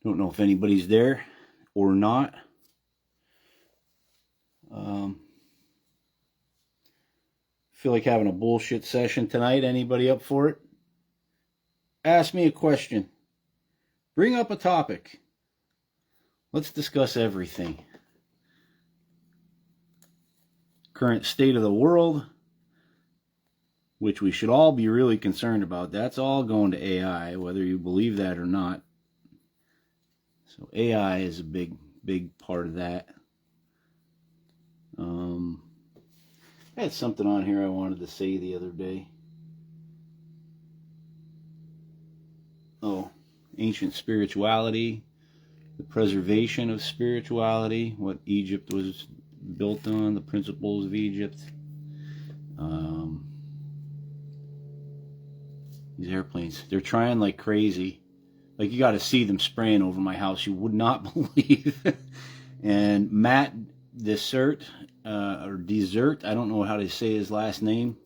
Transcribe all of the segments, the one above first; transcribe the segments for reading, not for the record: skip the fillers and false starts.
Don't know if anybody's there or not. Feel like having a bullshit session tonight. Anybody up for it? Ask me a question. Bring up a topic. Let's discuss everything. Current state of the world, which we should all be really concerned about. That's all going to AI, whether you believe that or not. So AI is a big part of that. I had something on here I wanted to say the other day. Oh, ancient spirituality, the preservation of spirituality, what Egypt was built on, the principles of Egypt. These airplanes, they're trying like crazy. Like, you got to see them spraying over my house. You would not believe. And Matt Desert, or Desert, I don't know how to say his last name.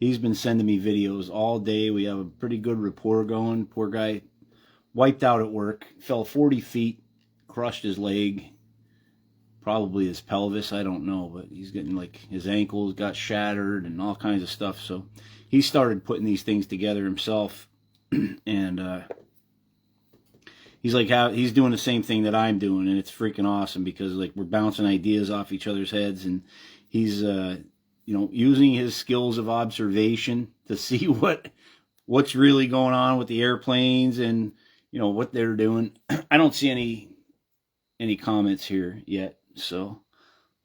He's been sending me videos all day. We have a pretty good rapport going. Poor guy wiped out at work, fell 40 feet, crushed his leg, probably his pelvis, I don't know, but he's getting, like, his ankles got shattered and all kinds of stuff. So he started putting these things together himself. And he's like, he's doing the same thing that I'm doing, and it's freaking awesome because, like, we're bouncing ideas off each other's heads, and he's using his skills of observation to see what's really going on with the airplanes and what they're doing. I don't see any comments here yet, so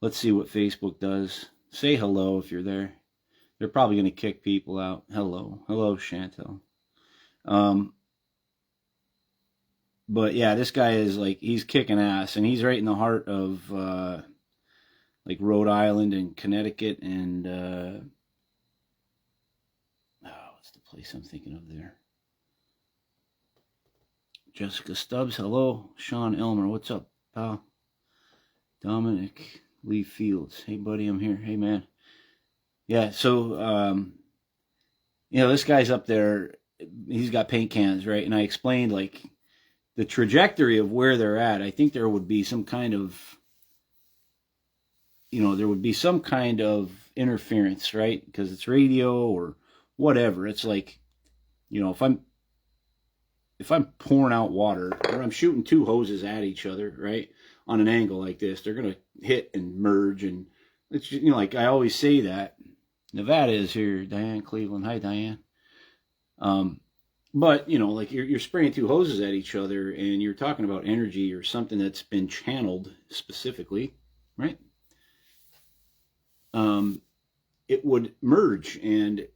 let's see what Facebook does. Say hello if you're there. They're probably going to kick people out. Hello Chantel. But yeah, this guy is like, he's kicking ass, and he's right in the heart of like Rhode Island and Connecticut and what's the place I'm thinking of there? Jessica Stubbs, hello. Sean Elmer, what's up, pal? Dominic Lee Fields, hey buddy, I'm here. Hey man. Yeah, so this guy's up there. He's got paint cans, right? And I explained, like, the trajectory of where they're at. I think there would be some kind of, interference, right? Because it's radio or whatever. It's like, if I'm pouring out water or I'm shooting two hoses at each other, right, on an angle like this, they're going to hit and merge. And it's, like I always say that. Nevada is here, Diane Cleveland. Hi, Diane. But, like you're spraying two hoses at each other and you're talking about energy or something that's been channeled specifically, right? It would merge and,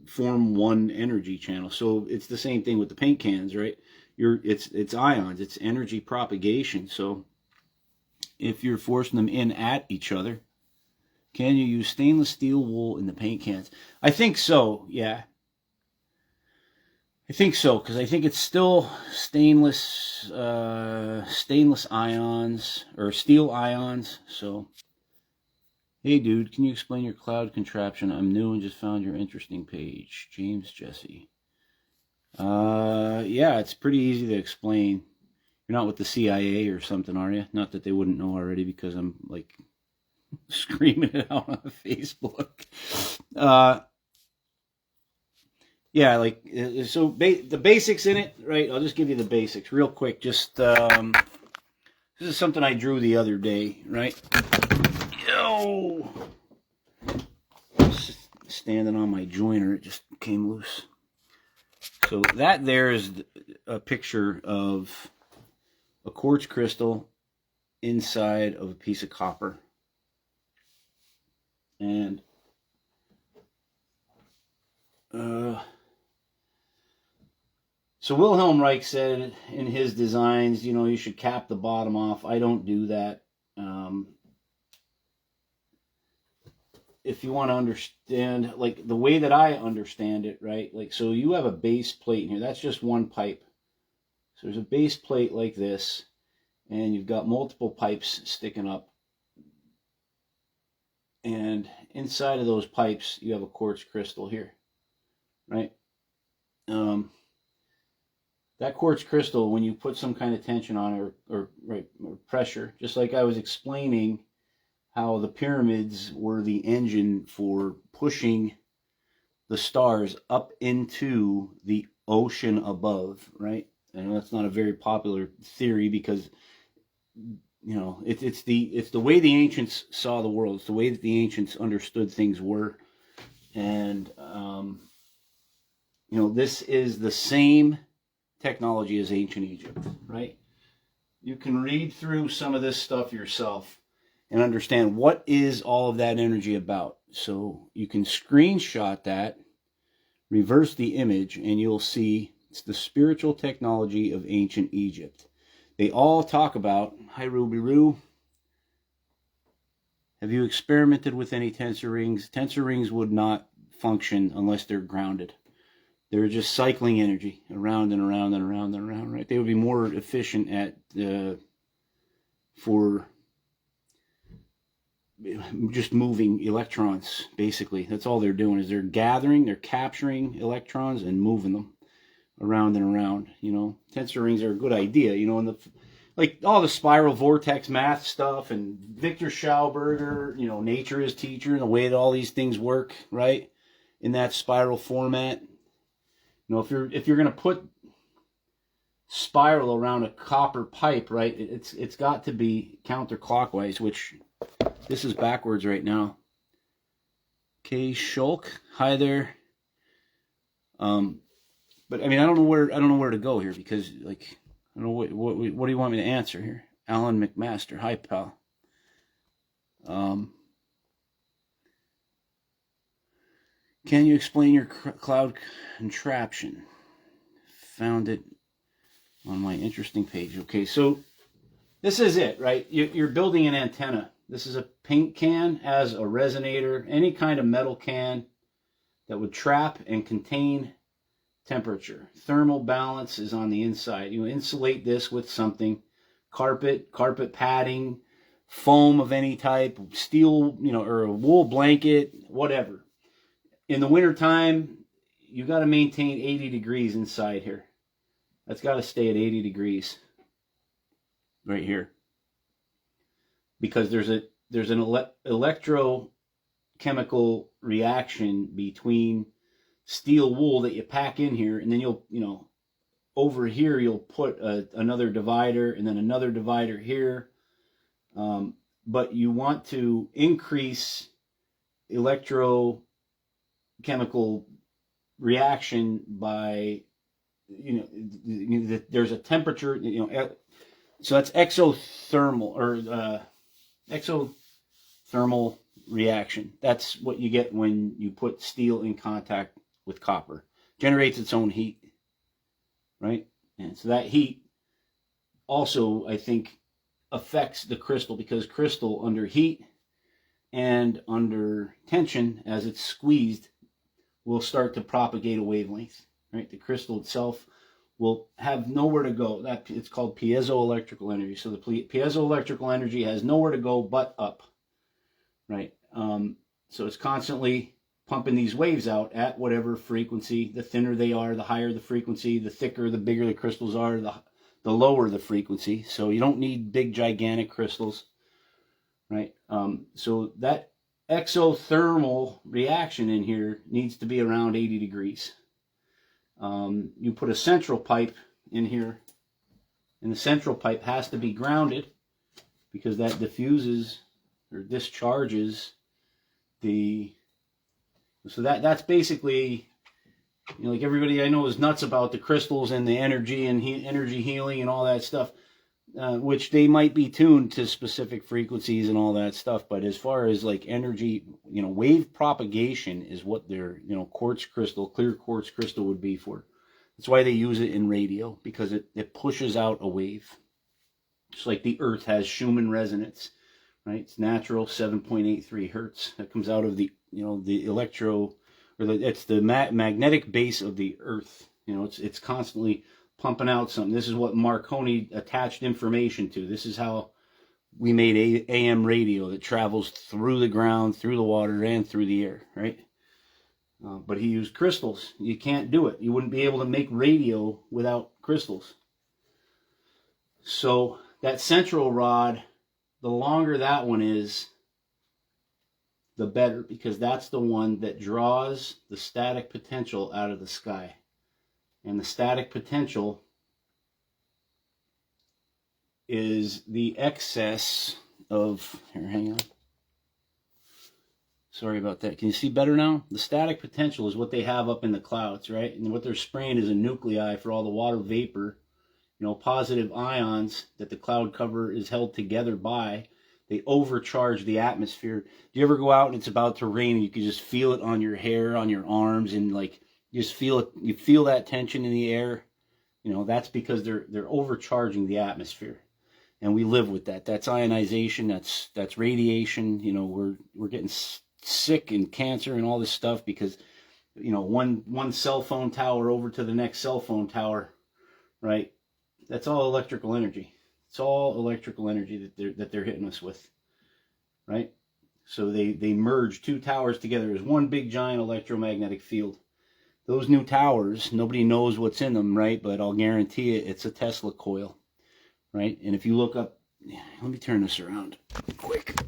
form one energy channel. So it's the same thing with the paint cans, right? It's ions, it's energy propagation. So if you're forcing them in at each other, can you use stainless steel wool in the paint cans? I think so, yeah. I think so, because I think it's still stainless ions, or steel ions. So, hey dude, can you explain your cloud contraption? I'm new and just found your interesting page. James Jesse. Yeah, it's pretty easy to explain. You're not with the CIA or something, are you? Not that they wouldn't know already, because I'm, like, screaming it out on Facebook. Yeah, like, so the basics in it, right? I'll just give you the basics real quick. Just, this is something I drew the other day, right? Yo! Standing on my joiner, it just came loose. So that there is a picture of a quartz crystal inside of a piece of copper. And, so Wilhelm Reich said in his designs, you should cap the bottom off. I don't do that. If you want to understand, like, the way that I understand it, right? Like, so you have a base plate in here. That's just one pipe. So there's a base plate like this, and you've got multiple pipes sticking up. And inside of those pipes, you have a quartz crystal here, right? that quartz crystal, when you put some kind of tension on it or pressure, just like I was explaining how the pyramids were the engine for pushing the stars up into the ocean above, right? I know that's not a very popular theory because, you know, it's the way the ancients saw the world. It's the way that the ancients understood things were. And, you know, this is the same technology as ancient Egypt, right? You can read through some of this stuff yourself and understand what is all of that energy about. So you can screenshot that, reverse the image, and you'll see it's the spiritual technology of ancient Egypt. They all talk about, hi Ruby Roo, have you experimented with any tensor rings? Tensor rings would not function unless they're grounded. They're just cycling energy around and around and around and around, right? They would be more efficient at, for just moving electrons, basically. That's all they're doing, is they're gathering, they're capturing electrons and moving them around and around, you know. Tensor rings are a good idea, you know, and like all the spiral vortex math stuff and Viktor Schauberger, you know, nature is teacher and the way that all these things work, right? In that spiral format. You know, if you're going to put spiral around a copper pipe, right, it's got to be counterclockwise, which this is backwards right now. Okay, Shulk, hi there. But I mean, I don't know where to go here because, like, I don't know what do you want me to answer here? Alan McMaster, hi pal. Can you explain your cloud contraption? Found it on my interesting page. Okay, so this is it, right? You're building an antenna. This is a paint can, has a resonator, any kind of metal can that would trap and contain temperature. Thermal balance is on the inside. You insulate this with something, carpet padding, foam of any type, steel, you know, or a wool blanket, whatever. In the wintertime, you got to maintain 80 degrees inside here. That's got to stay at 80 degrees right here. Because there's an electrochemical reaction between steel wool that you pack in here, and then you'll, you know, over here you'll put another divider and then another divider here. But you want to increase electrochemical reaction by, you know, there's a temperature, you know, so that's exothermal or exothermal reaction. That's what you get when you put steel in contact with copper. Generates its own heat, right? And so that heat also, I think, affects the crystal, because crystal under heat and under tension, as it's squeezed, will start to propagate a wavelength, right? The crystal itself will have nowhere to go. That it's called piezoelectrical energy. So the piezoelectrical energy has nowhere to go but up, right? So it's constantly pumping these waves out at whatever frequency. The thinner they are, the higher the frequency. The thicker, the bigger the crystals are, the lower the frequency. So you don't need big, gigantic crystals, right? So that exothermal reaction in here needs to be around 80 degrees. You put a central pipe in here, and the central pipe has to be grounded because that diffuses or discharges the, so that's basically, you know, like everybody I know is nuts about the crystals and the energy and energy healing and all that stuff, which they might be tuned to specific frequencies and all that stuff. But as far as like energy, you know, wave propagation is what their, you know, quartz crystal, clear quartz crystal would be for. That's why they use it in radio, because it pushes out a wave. Just like the Earth has Schumann resonance, right? It's natural 7.83 hertz that comes out of the, you know, the electro, or it's the magnetic base of the Earth. You know, it's constantly pumping out something. This is what Marconi attached information to. This is how we made AM radio that travels through the ground, through the water, and through the air, right? But he used crystals. You can't do it. You wouldn't be able to make radio without crystals. So that central rod, the longer that one is, the better, because that's the one that draws the static potential out of the sky. And the static potential is the excess of, here, hang on. Sorry about that. Can you see better now? The static potential is what they have up in the clouds, right? And what they're spraying is a nuclei for all the water vapor, you know, positive ions that the cloud cover is held together by. They overcharge the atmosphere. Do you ever go out and it's about to rain and you can just feel it on your hair, on your arms, and like you just feel it, you feel that tension in the air? You know, that's because they're overcharging the atmosphere. And we live with that. That's ionization, that's radiation. You know, we're getting sick and cancer and all this stuff because, you know, one cell phone tower over to the next cell phone tower, right? That's all electrical energy. It's all electrical energy that they're hitting us with, right? So they merge two towers together as one big giant electromagnetic field. Those new towers, nobody knows what's in them, right? But I'll guarantee it's a Tesla coil, right? And if you look up, let me turn this around quick.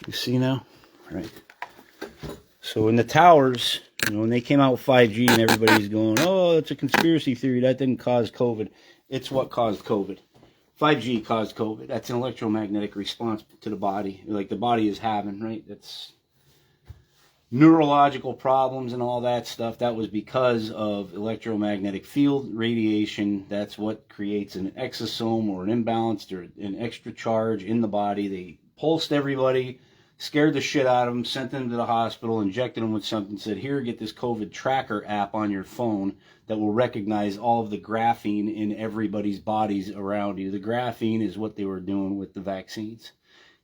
You see now? Right. So in the towers, you know, when they came out with 5G and everybody's going, oh, it's a conspiracy theory, that didn't cause COVID. It's what caused COVID. 5G caused COVID. That's an electromagnetic response to the body, like the body is having, right? That's neurological problems and all that stuff. That was because of electromagnetic field radiation. That's what creates an exosome or an imbalance or an extra charge in the body. They pulsed everybody, scared the shit out of them, sent them to the hospital, injected them with something, said, here, get this COVID tracker app on your phone that will recognize all of the graphene in everybody's bodies around you. The graphene is what they were doing with the vaccines.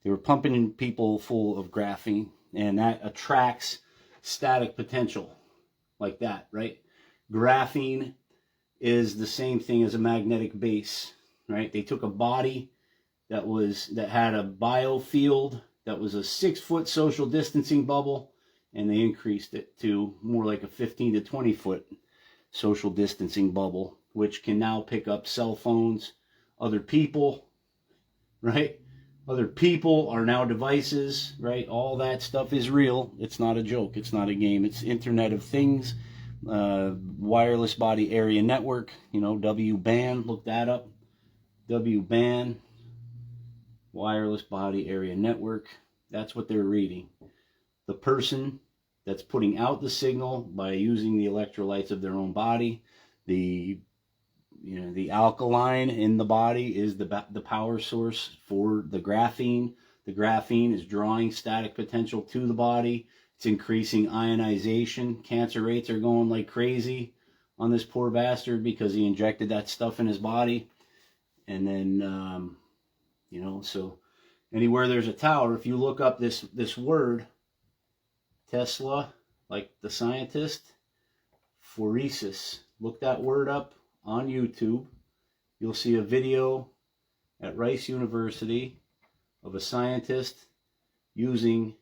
They were pumping in people full of graphene, and that attracts static potential like that, right? Graphene is the same thing as a magnetic base, right? They took a body that had a biofield that was a 6-foot social distancing bubble, and they increased it to more like a 15 to 20 foot social distancing bubble, which can now pick up cell phones, other people, right? Other people are now devices, right? All that stuff is real. It's not a joke. It's not a game. It's Internet of Things, wireless body area network, you know, W-band, look that up. W-band, wireless body area network. That's what they're reading. The person that's putting out the signal by using the electrolytes of their own body, the alkaline in the body is the power source for the graphene. The graphene is drawing static potential to the body. It's increasing ionization. Cancer rates are going like crazy on this poor bastard because he injected that stuff in his body. And then, you know, so anywhere there's a tower, if you look up this word, Tesla, like the scientist, phoresis, look that word up on YouTube. You'll see a video at Rice University of a scientist using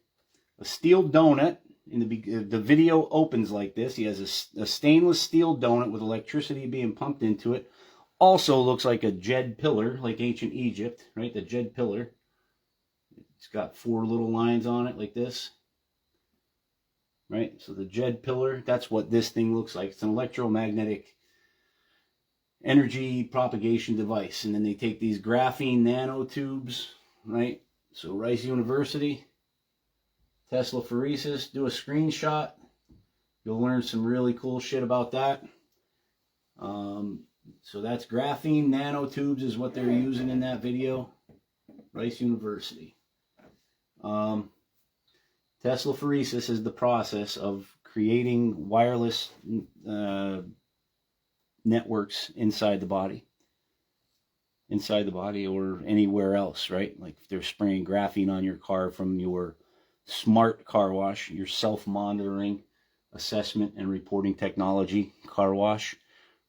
a steel donut. In the video opens like this. He has a stainless steel donut with electricity being pumped into it. Also looks like a jed pillar, like ancient Egypt, right? The jed pillar. It's got 4 little lines on it like this. Right? So the jed pillar, that's what this thing looks like. It's an electromagnetic energy propagation device. And then they take these graphene nanotubes, right? So Rice University, Tesla phoresis, do a screenshot. You'll learn some really cool shit about that. So that's graphene nanotubes is what they're using in that video. Rice University. Tesla phoresis is the process of creating wireless networks inside the body or anywhere else, right? Like if they're spraying graphene on your car from your smart car wash, your self-monitoring assessment and reporting technology car wash,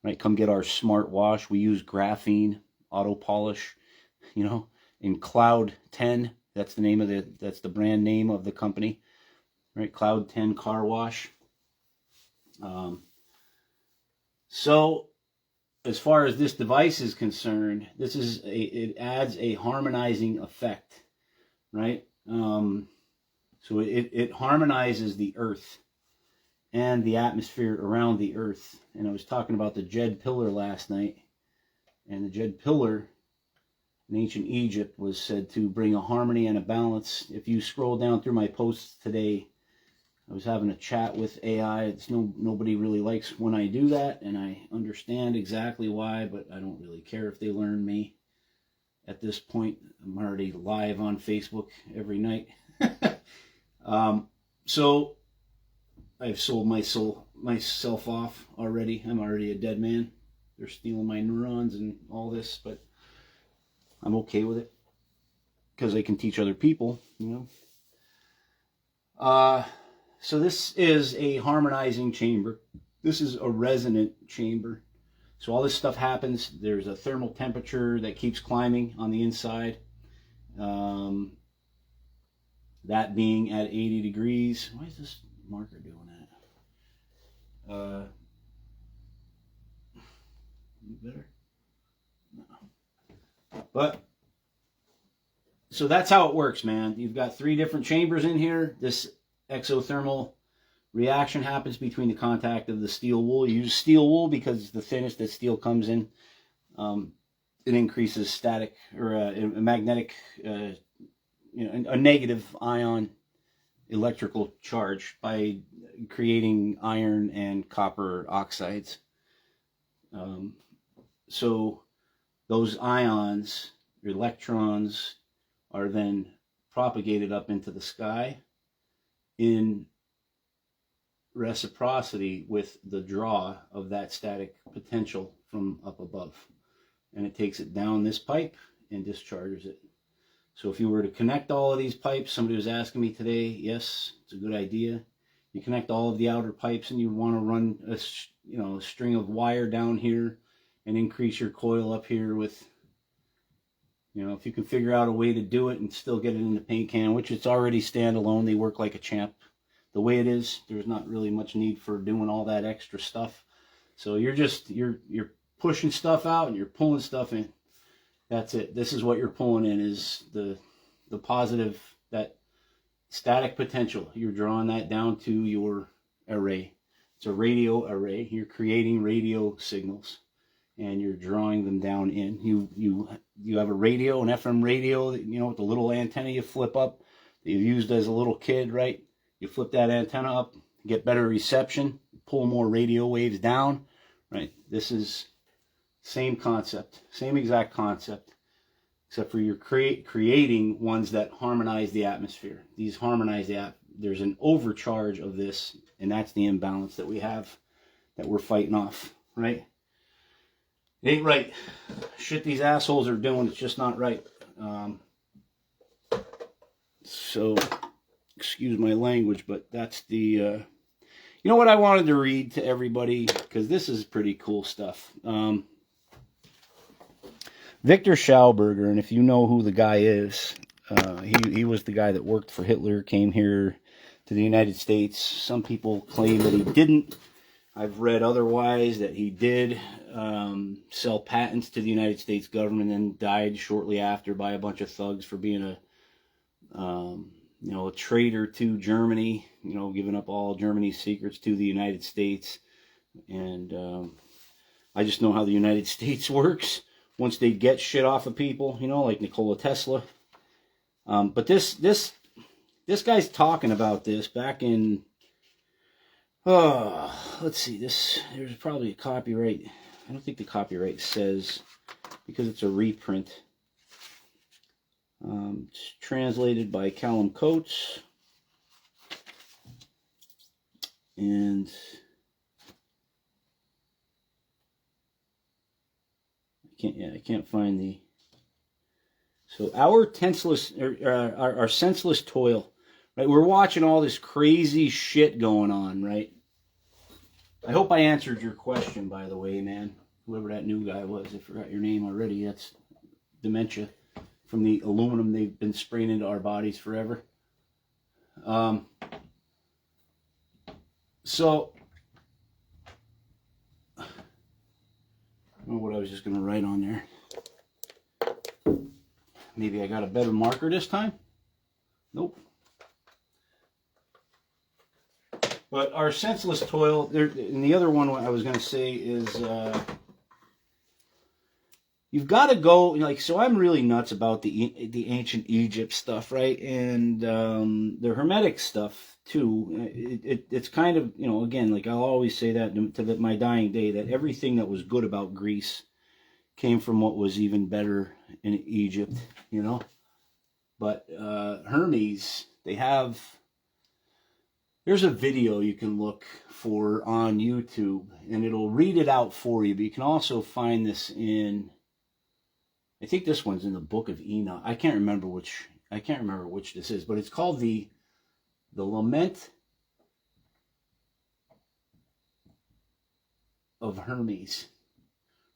right? Come get our smart wash. We use graphene auto polish, you know, in Cloud 10. That's the name of that's the brand name of the company, right? Cloud 10 Car Wash. So as far as this device is concerned, it adds a harmonizing effect, right? So it harmonizes the earth and the atmosphere around the earth. And I was talking about the Jed pillar last night, and the Jed pillar in ancient Egypt was said to bring a harmony and a balance. If you scroll down through my posts today, I was having a chat with AI. Nobody really likes when I do that, and I understand exactly why, but I don't really care if they learn me. At this point, I'm already live on Facebook every night. So I've sold myself off already. I'm already a dead man. They're stealing my neurons and all this, but I'm okay with it because I can teach other people, you know. So this is a harmonizing chamber. This is a resonant chamber. So all this stuff happens. There's a thermal temperature that keeps climbing on the inside. That being at 80 degrees. Why is this marker doing that? Better? No. But, so that's how it works, man. You've got 3 different chambers in here. This exothermal reaction happens between the contact of the steel wool. You use steel wool because it's the thinnest that steel comes in. It increases static or a magnetic, a negative ion electrical charge by creating iron and copper oxides. So those ions, electrons, are then propagated up into the sky in reciprocity with the draw of that static potential from up above. And it takes it down this pipe and discharges it. So if you were to connect all of these pipes, somebody was asking me today, yes, it's a good idea. You connect all of the outer pipes and you want to run a string of wire down here and increase your coil up here with, if you can figure out a way to do it and still get it in the paint can, which it's already standalone, they work like a champ. The way it is, there's not really much need for doing all that extra stuff. So you're pushing stuff out and you're pulling stuff in. That's it. This is what you're pulling in, is the positive, that static potential. You're drawing that down to your array. It's a radio array. You're creating radio signals and you're drawing them down in. You have a radio, an FM radio, with the little antenna you flip up that you used as a little kid, right? You flip that antenna up, get better reception, pull more radio waves down, right? This is same concept, same exact concept, except for you're creating ones that harmonize the atmosphere. These harmonize the atmosphere. There's an overcharge of this, and that's the imbalance that we have, that we're fighting off, right? It ain't right. Shit these assholes are doing, it's just not right. So, excuse my language, but that's the, you know what I wanted to read to everybody, because this is pretty cool stuff. Viktor Schauberger, and if you know who the guy is, he was the guy that worked for Hitler, came here to the United States. Some people claim that he didn't. I've read otherwise, that he did sell patents to the United States government and died shortly after by a bunch of thugs for being a traitor to Germany, giving up all Germany's secrets to the United States. And I just know how the United States works. Once they get shit off of people, like Nikola Tesla. But this guy's talking about this back in, let's see, there's probably a copyright. I don't think the copyright says, because it's a reprint. It's translated by Callum Coates. And I can't find the. So our senseless toil, right? We're watching all this crazy shit going on, right? I hope I answered your question, by the way, man. Whoever that new guy was, I forgot your name already. That's dementia. from the aluminum they've been spraying into our bodies forever. So, I don't know what I was just going to write on there. Maybe I got a better marker this time? Nope. But our senseless toil, there, and the other one I was going to say is, you've got to go, like, so I'm really nuts about the ancient Egypt stuff, right? And the Hermetic stuff, too. It's kind of, you know, again, like I'll always say that to my dying day, that everything that was good about Greece came from what was even better in Egypt, you know? But Hermes, there's a video you can look for on YouTube, and it'll read it out for you, but you can also find this in, I think this one's in the Book of Enoch. I can't remember which this is, but it's called the Lament of Hermes.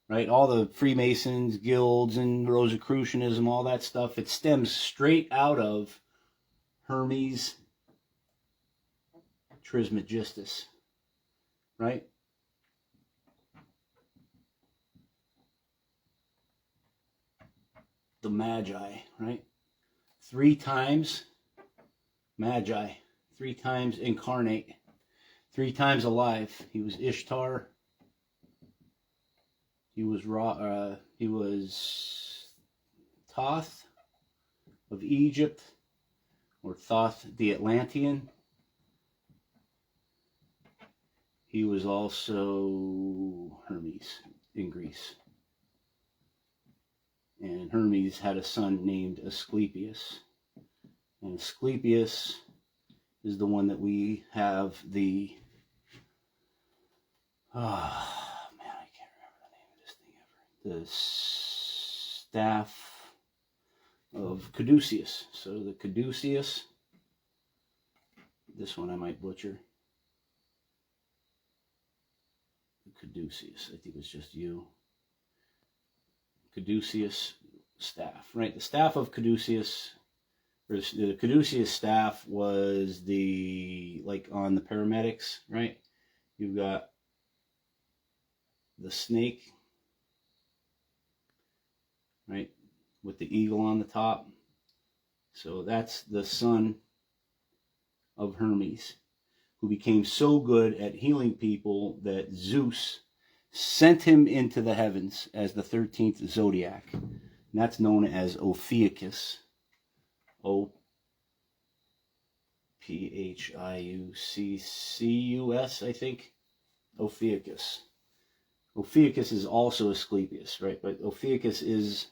Right? All the Freemasons, guilds, and Rosicrucianism, all that stuff, it stems straight out of Hermes Trismegistus. Right? The Magi, right? 3 times Magi, 3 times incarnate, 3 times alive. He was Ishtar. He was Thoth of Egypt, or Thoth the Atlantean. He was also Hermes in Greece. And Hermes had a son named Asclepius. And Asclepius is the one that we have the... the staff of Caduceus. So the Caduceus, this one I might butcher. The Caduceus, I think it's just you. Caduceus staff, right? The staff of Caduceus, or the Caduceus staff was the, like on the paramedics, right? You've got the snake, right, with the eagle on the top. So that's the son of Hermes, who became so good at healing people that Zeus sent him into the heavens as the 13th zodiac. And that's known as Ophiuchus. Ophiuccus, I think. Ophiuchus. Ophiuchus is also Asclepius, right? But Ophiuchus is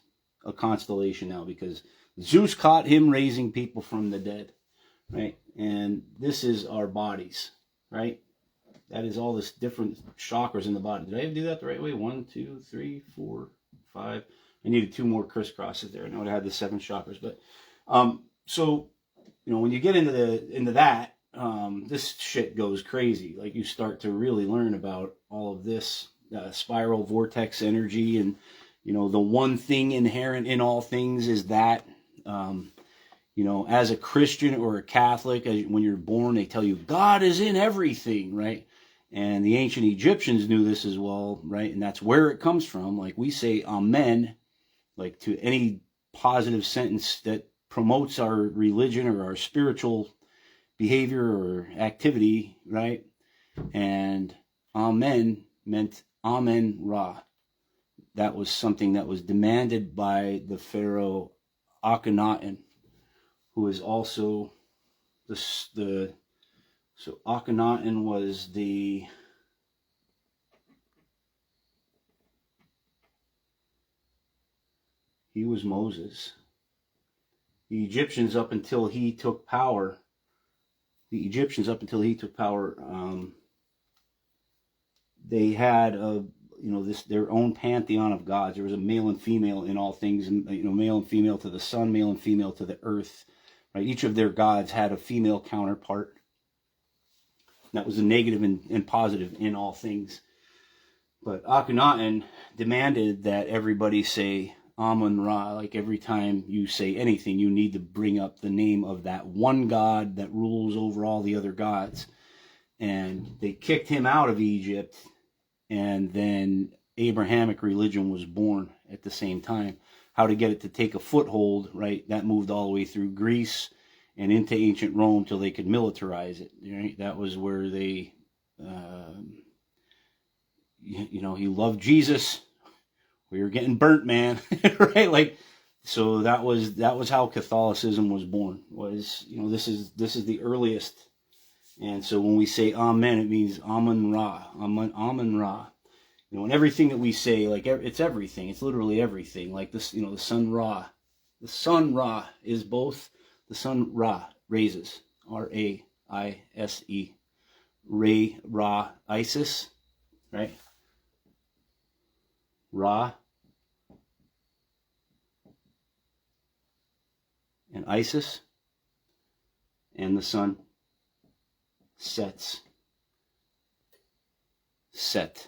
a constellation now because Zeus caught him raising people from the dead, right? And this is our bodies, right? That is all this different chakras in the body. Did I do that the right way? 1, 2, 3, 4, 5. I needed 2 more crisscrosses there. I would have had the 7 chakras, but so you know, when you get into that, this shit goes crazy. Like, you start to really learn about all of this spiral vortex energy, and you know, the one thing inherent in all things is that, you know, as a Christian or a Catholic, when you're born, they tell you God is in everything, right? And the ancient Egyptians knew this as well, right? And that's where it comes from. Like, we say amen, like, to any positive sentence that promotes our religion or our spiritual behavior or activity, right? And amen meant Amen Ra. That was something that was demanded by the pharaoh Akhenaten, who is also so Akhenaten was he was Moses. The Egyptians, up until he took power, they had their own pantheon of gods. There was a male and female in all things, and male and female to the sun, male and female to the earth. Right? Each of their gods had a female counterpart. That was a negative and positive in all things. But Akhenaten demanded that everybody say Amun-Ra. Like every time you say anything, you need to bring up the name of that one God that rules over all the other gods. And they kicked him out of Egypt, and then Abrahamic religion was born at the same time. How to get it to take a foothold, right? That moved all the way through Greece and into ancient Rome till they could militarize it. Right? That was where they, he loved Jesus. We were getting burnt, man, right? Like, so that was how Catholicism was born. Was, this is the earliest. And so when we say Amen, it means Amun-Ra, Amun-Ra. And everything that we say, like, it's everything. It's literally everything. Like this, the sun Ra. The sun Ra is both, the sun Ra, raises, R-A-I-S-E. Ray, Ra, Isis, right? Ra and Isis, and the sun sets. Set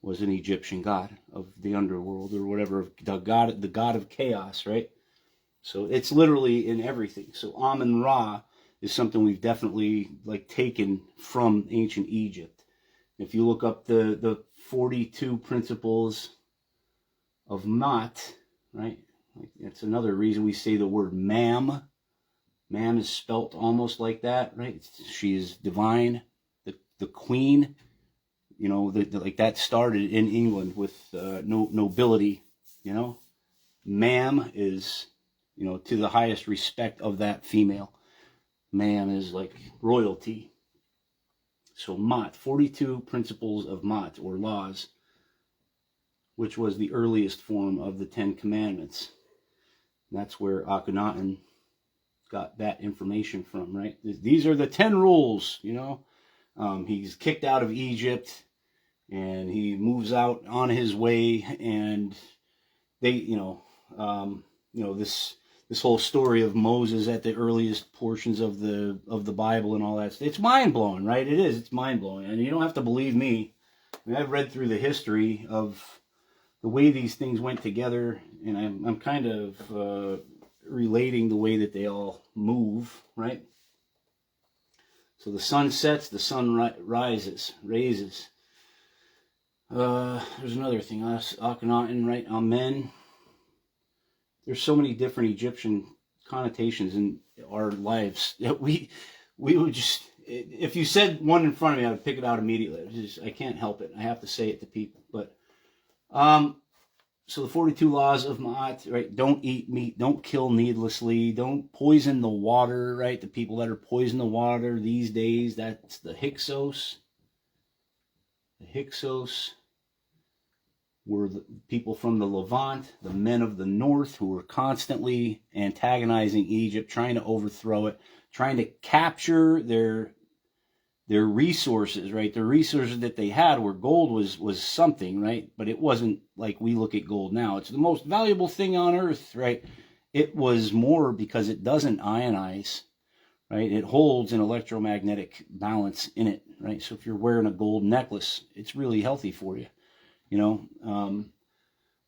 was an Egyptian god of the underworld or whatever, the god of chaos, right? So it's literally in everything. So Amun-Ra is something we've definitely taken from ancient Egypt. If you look up the 42 principles of Ma'at, right? That's another reason we say the word Mam. Mam is spelt almost like that, right? She is divine, the queen. Like that started in England with nobility. Mam is, to the highest respect of that female. Mam is like royalty. So Ma'at, 42 principles of Ma'at, or laws, which was the earliest form of the 10 Commandments. And that's where Akhenaten got that information from, right? These are the 10 rules, He's kicked out of Egypt, and he moves out on his way, and they, this whole story of Moses at the earliest portions of the Bible and all that. It's mind-blowing, right? It is. It's mind-blowing. And you don't have to believe me. I've read through the history of the way these things went together, and I'm kind of relating the way that they all move, right? So the sun sets, the sun raises. There's another thing. Akhenaten, right? Amen. There's so many different Egyptian connotations in our lives that we would just, if you said one in front of me, I would pick it out immediately. I can't help it. I have to say it to people. But so the 42 laws of Ma'at, right? Don't eat meat. Don't kill needlessly. Don't poison the water, right? The people that are poisoning the water these days, that's the Hyksos. The Hyksos were the people from the Levant, the men of the north, who were constantly antagonizing Egypt, trying to overthrow it, trying to capture their resources, right? The resources that they had were gold was something, right? But it wasn't like we look at gold now. It's the most valuable thing on earth, right? It was more because it doesn't ionize, right? It holds an electromagnetic balance in it, right? So if you're wearing a gold necklace, it's really healthy for you,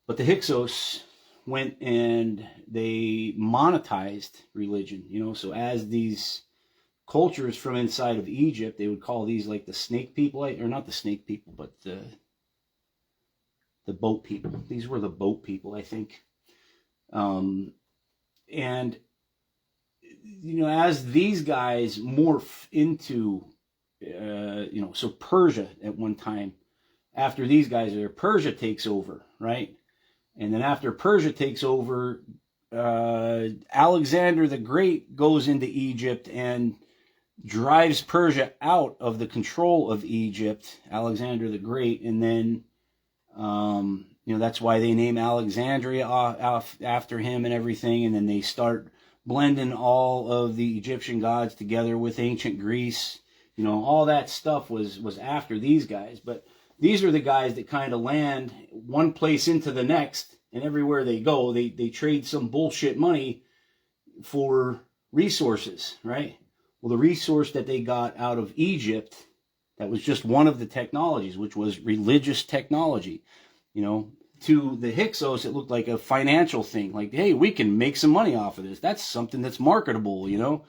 But the Hyksos went and they monetized religion, So as these cultures from inside of Egypt, they would call these like the snake people, or not the snake people, but the boat people. These were the boat people, I think. And as these guys morph into, so Persia at one time, after these guys are there, Persia takes over, right? And then after Persia takes over, Alexander the Great goes into Egypt and drives Persia out of the control of Egypt, Alexander the Great, and then, that's why they name Alexandria after him and everything, and then they start blending all of the Egyptian gods together with ancient Greece. All that stuff was after these guys, but these are the guys that kind of land one place into the next, and everywhere they go, they trade some bullshit money for resources, right? Well, the resource that they got out of Egypt, that was just one of the technologies, which was religious technology, to the Hyksos, it looked like a financial thing. Like, hey, we can make some money off of this. That's something that's marketable, you know?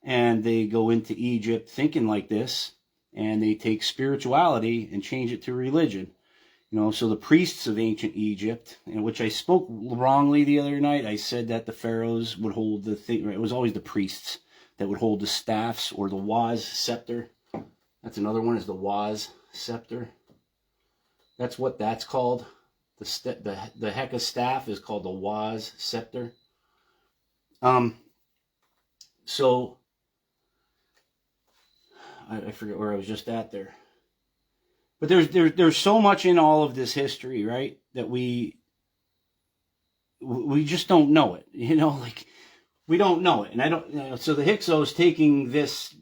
And they go into Egypt thinking like this, and they take spirituality and change it to religion. You know, so the priests of ancient Egypt, in which I spoke wrongly the other night, I said that the pharaohs would hold the thing. It was always the priests that would hold the staffs or the waz scepter. That's another one, is the waz scepter. That's what that's called. The Heka staff is called the waz scepter. So I forget where I was just at there. But there's so much in all of this history, right, that we just don't know it. You know, like, we don't know it. And I don't, you know, so the Hyksos taking this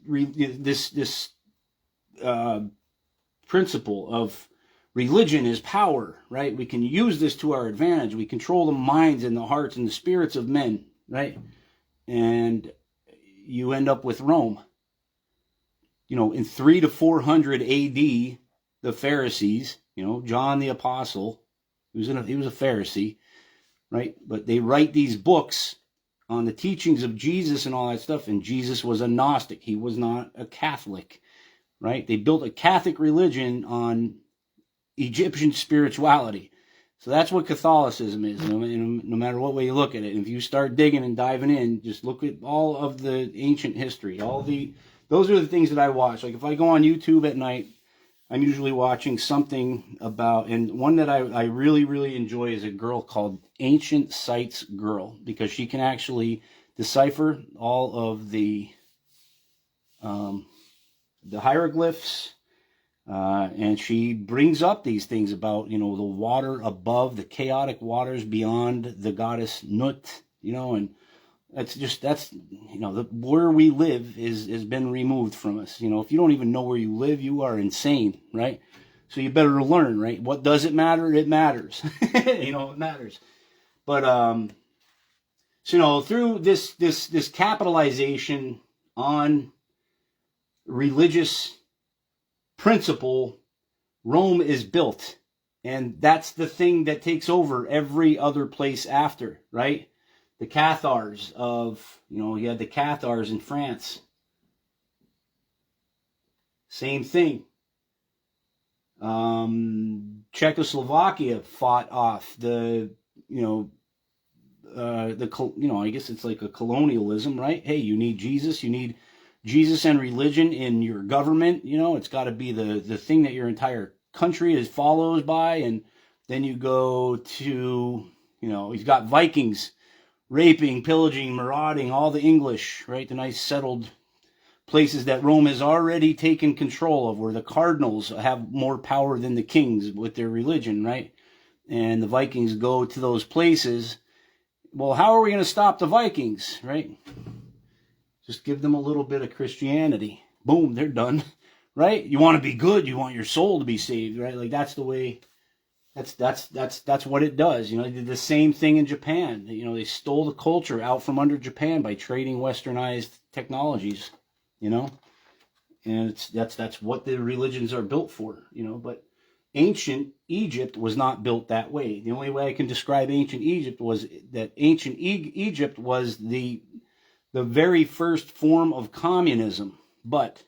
principle of religion is power, right? We can use this to our advantage. We control the minds and the hearts and the spirits of men, right? And you end up with Rome. You know, in 300 to 400 AD, the Pharisees, you know, John the Apostle, he was a Pharisee, right? But they write these books on the teachings of Jesus and all that stuff, and Jesus was a Gnostic. He was not a Catholic, right? They built a Catholic religion on Egyptian spirituality. So that's what Catholicism is, no matter what way you look at it. And if you start digging and diving in, just look at all of the ancient history. Those are the things that I watch. Like, if I go on YouTube at night, I'm usually watching something about, and one that I really, really enjoy is a girl called Ancient Sites Girl, because she can actually decipher all of the hieroglyphs, and she brings up these things about, you know, the water above, the chaotic waters beyond the goddess Nut, you know, and that's you know, where we live has been removed from us. You know, if you don't even know where you live, you are insane, right? So you better learn, right? What does it matter? It matters. You know, it matters. But so, you know, through this capitalization on religious principle, Rome is built, and that's the thing that takes over every other place after, right? The Cathars you had the Cathars in France. Same thing. Czechoslovakia fought off I guess it's like a colonialism, right? Hey, you need Jesus and religion in your government. You know, it's got to be the thing that your entire country follows by. And then you go to, you know, he's got Vikings raping, pillaging, marauding all the English, right? The nice settled places that Rome has already taken control of, where the cardinals have more power than the kings with their religion, right? And the Vikings go to those places. Well, how are we going to stop the Vikings, right? Just give them a little bit of Christianity. Boom, they're done, right? You want to be good. You want your soul to be saved, right? Like, that's the way. That's what it does. You know, they did the same thing in Japan. You know, they stole the culture out from under Japan by trading westernized technologies, you know, and that's what the religions are built for, you know. But ancient Egypt was not built that way. The only way I can describe ancient Egypt was that ancient Egypt was the very first form of communism, but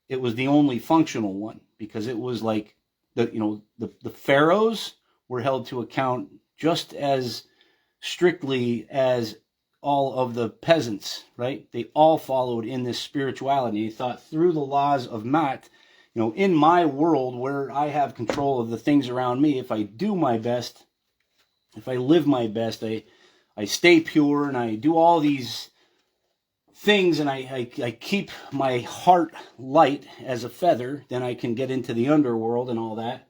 it was the only functional one, because it was like, the pharaohs were held to account just as strictly as all of the peasants, right? They all followed in this spirituality. They thought through the laws of Mat, you know, in my world where I have control of the things around me, if I do my best, if I live my best, I stay pure and I do all these things, and I keep my heart light as a feather, then I can get into the underworld and all that.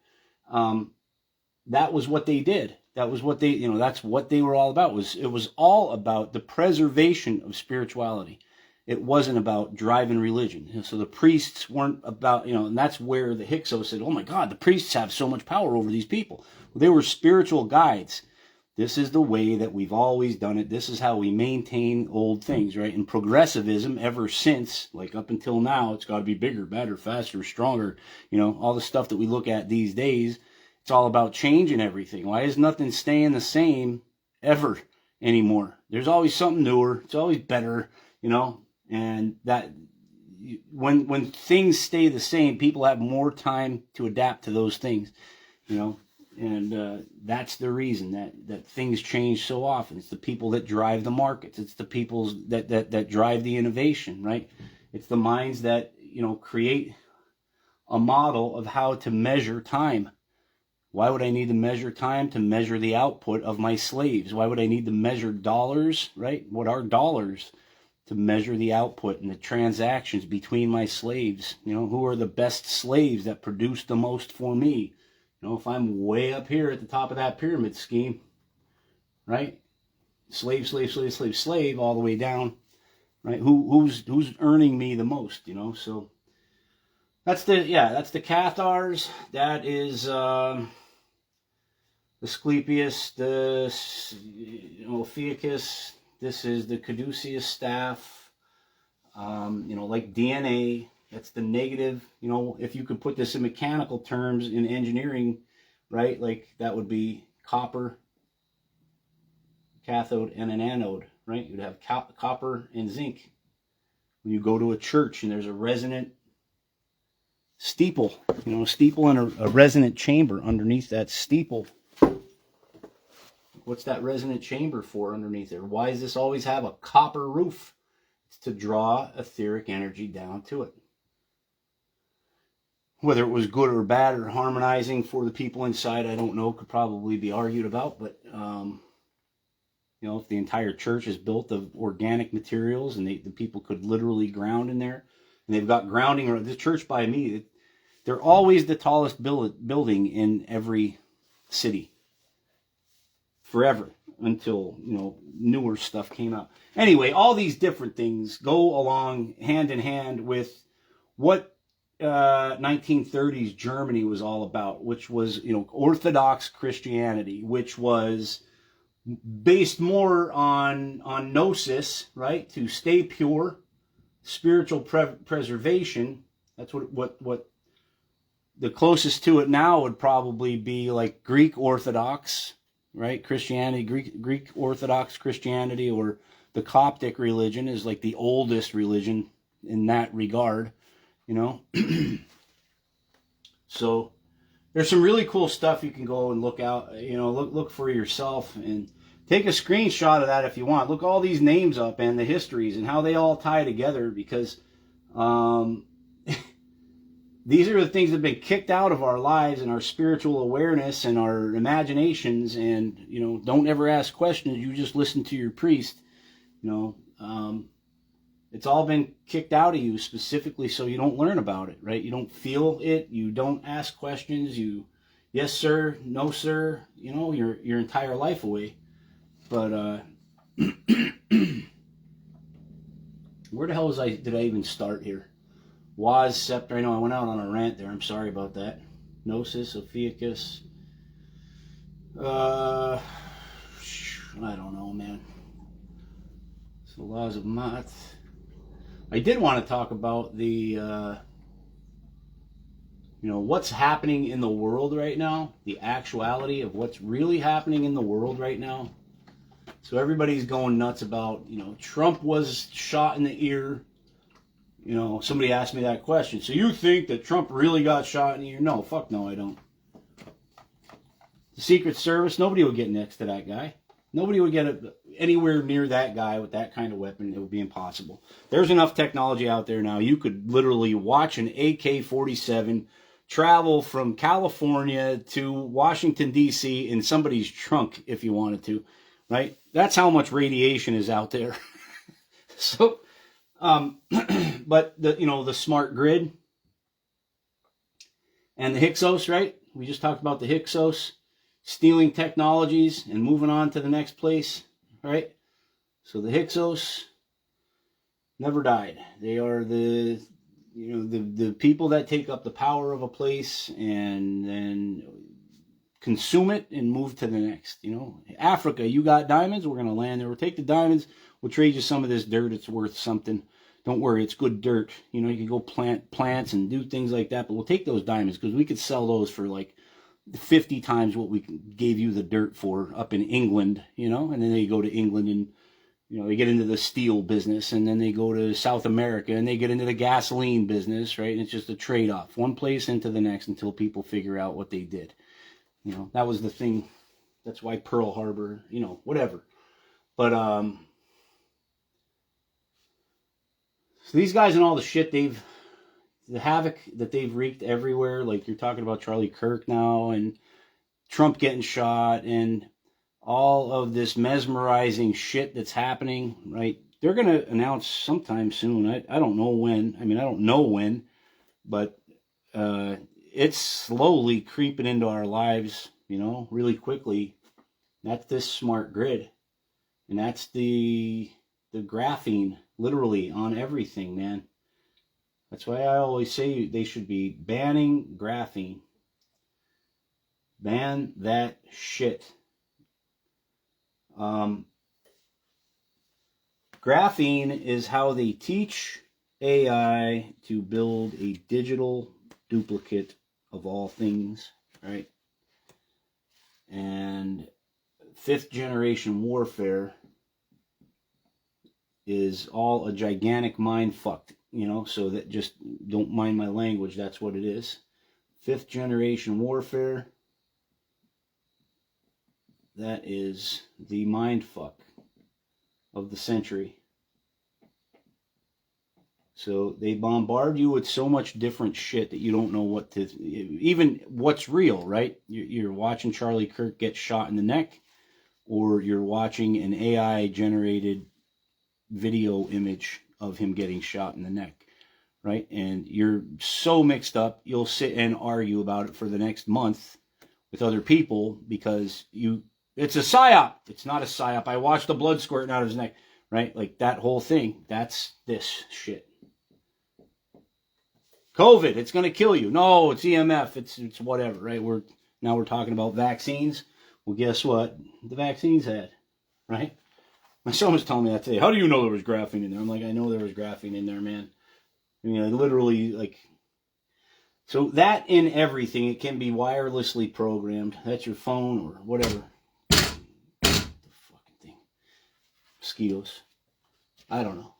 That was what they did. That was what that's what they were all about. It was all about the preservation of spirituality. It wasn't about driving religion. So the priests weren't about, and that's where the Hyksos said, oh my God, the priests have so much power over these people. Well, they were spiritual guides. This is the way that we've always done it. This is how we maintain old things, right? And progressivism, ever since, like up until now, it's got to be bigger, better, faster, stronger. You know, all the stuff that we look at these days It's all about changing everything. Why is nothing staying the same ever anymore? There's always something newer. It's always better, you know. And that when things stay the same, people have more time to adapt to those things, you know. And that's the reason that things change so often. It's the people that drive the markets. It's the people that drive the innovation, right? It's the minds that, you know, create a model of how to measure time. Why would I need to measure time? To measure the output of my slaves. Why would I need to measure dollars, right? What are dollars? To measure the output and the transactions between my slaves. You know, who are the best slaves that produce the most for me? You know, if I'm way up here at the top of that pyramid scheme, right? Slave, slave, slave, slave, slave, all the way down, right? Who's earning me the most? You know, so that's the Cathars. That is the Asclepius, the Ophiuchus. This is the caduceus staff. You know, like DNA. That's the negative, you know, if you could put this in mechanical terms in engineering, right? Like that would be copper, cathode, and an anode, right? You'd have copper and zinc. When you go to a church and there's a resonant steeple, you know, a steeple and a resonant chamber underneath that steeple. What's that resonant chamber for underneath there? Why does this always have a copper roof? It's to draw etheric energy down to it. Whether it was good or bad or harmonizing for the people inside, I don't know. Could probably be argued about. But, you know, if the entire church is built of organic materials and the people could literally ground in there, and they've got grounding, or the church by me, they're always the tallest building in every city. Forever. Until, you know, newer stuff came out. Anyway, all these different things go along hand in hand with what 1930s Germany was all about, which was, you know, Orthodox Christianity, which was based more on gnosis, right? To stay pure, spiritual preservation. That's what the closest to it now would probably be like Greek Orthodox, right? Christianity, Greek Orthodox Christianity, or the Coptic religion is like the oldest religion in that regard. You know, so there's some really cool stuff you can go and look out, you know, look for yourself and take a screenshot of that if you want. Look all these names up and the histories and how they all tie together, because these are the things that have been kicked out of our lives and our spiritual awareness and our imaginations. And, you know, don't ever ask questions. You just listen to your priest, you know. It's all been kicked out of you specifically so you don't learn about it, right? You don't feel it. You don't ask questions. You, yes, sir, no, sir, you know, your entire life away. But where the hell did I even start here? Was, scepter. I know I went out on a rant there. I'm sorry about that. Gnosis, Ophiuchus. I don't know, man. So laws of Mott. I did want to talk about the, you know, what's happening in the world right now, the actuality of what's really happening in the world right now. So everybody's going nuts about, you know, Trump was shot in the ear. You know, somebody asked me that question. So you think that Trump really got shot in the ear? No, fuck no, I don't. The Secret Service, nobody would get next to that guy. Nobody would get anywhere near that guy with that kind of weapon. It would be impossible. There's enough technology out there now. You could literally watch an AK-47 travel from California to Washington, D.C. in somebody's trunk if you wanted to, right? That's how much radiation is out there. So, but the smart grid and the Hyksos, right? We just talked about the Hyksos. Stealing technologies and moving on to the next place, right? So the Hyksos never died. They are the people that take up the power of a place and then consume it and move to the next. You know, Africa, you got diamonds, we're gonna land there. We'll take the diamonds, we'll trade you some of this dirt, it's worth something. Don't worry, it's good dirt. You know, you can go plant plants and do things like that, but we'll take those diamonds because we could sell those for like 50 times what we gave you the dirt for up in England, you know, and then they go to England and, you know, they get into the steel business, and then they go to South America and they get into the gasoline business, right? And it's just a trade-off, one place into the next until people figure out what they did. You know, that was the thing. That's why Pearl Harbor, you know, whatever. But, so these guys and all the shit the havoc that they've wreaked everywhere, like you're talking about Charlie Kirk now and Trump getting shot and all of this mesmerizing shit that's happening, right? They're going to announce sometime soon. I don't know when. I mean, I don't know when, but it's slowly creeping into our lives, you know, really quickly. That's this smart grid. And that's the graphene, literally, on everything, man. That's why I always say they should be banning graphene. Ban that shit. Graphene is how they teach AI to build a digital duplicate of all things, right? And 5th generation warfare is all a gigantic mind fuck, you know, so that just don't mind my language, that's what it is. 5th generation warfare, that is the mind fuck of the century. So they bombard you with so much different shit that you don't know what to, even what's real, right? You're watching Charlie Kirk get shot in the neck, or you're watching an AI generated video image of him getting shot in the neck, right? And you're so mixed up, you'll sit and argue about it for the next month with other people because it's a psyop. It's not a psyop. I watched the blood squirting out of his neck, right? Like that whole thing. That's this shit. COVID, it's going to kill you. No, it's EMF. It's whatever, right? Now we're talking about vaccines. Well, guess what? The vaccines had, right? My son was telling me that today. How do you know there was graphene in there? I'm like, I know there was graphene in there, man. I mean, I literally, like, so that in everything, it can be wirelessly programmed. That's your phone or whatever. The fucking thing. Mosquitoes. I don't know.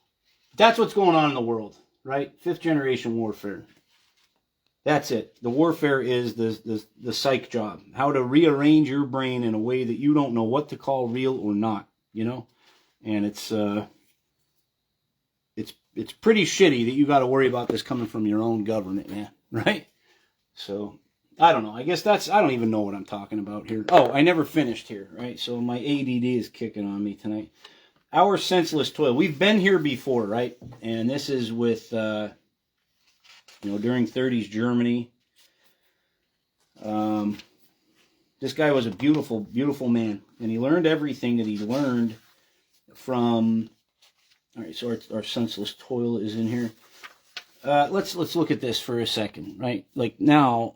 That's what's going on in the world, right? 5th generation warfare. That's it. The warfare is the psych job. How to rearrange your brain in a way that you don't know what to call real or not, you know? And it's pretty shitty that you got to worry about this coming from your own government, man, right? So, I don't know. I guess I don't even know what I'm talking about here. Oh, I never finished here, right? So my ADD is kicking on me tonight. Our senseless toil. We've been here before, right? And this is with, during 30s Germany. This guy was a beautiful, beautiful man. And he learned everything that he learned from... All right, so our senseless toil is in here. Let's look at this for a second, right? Like now,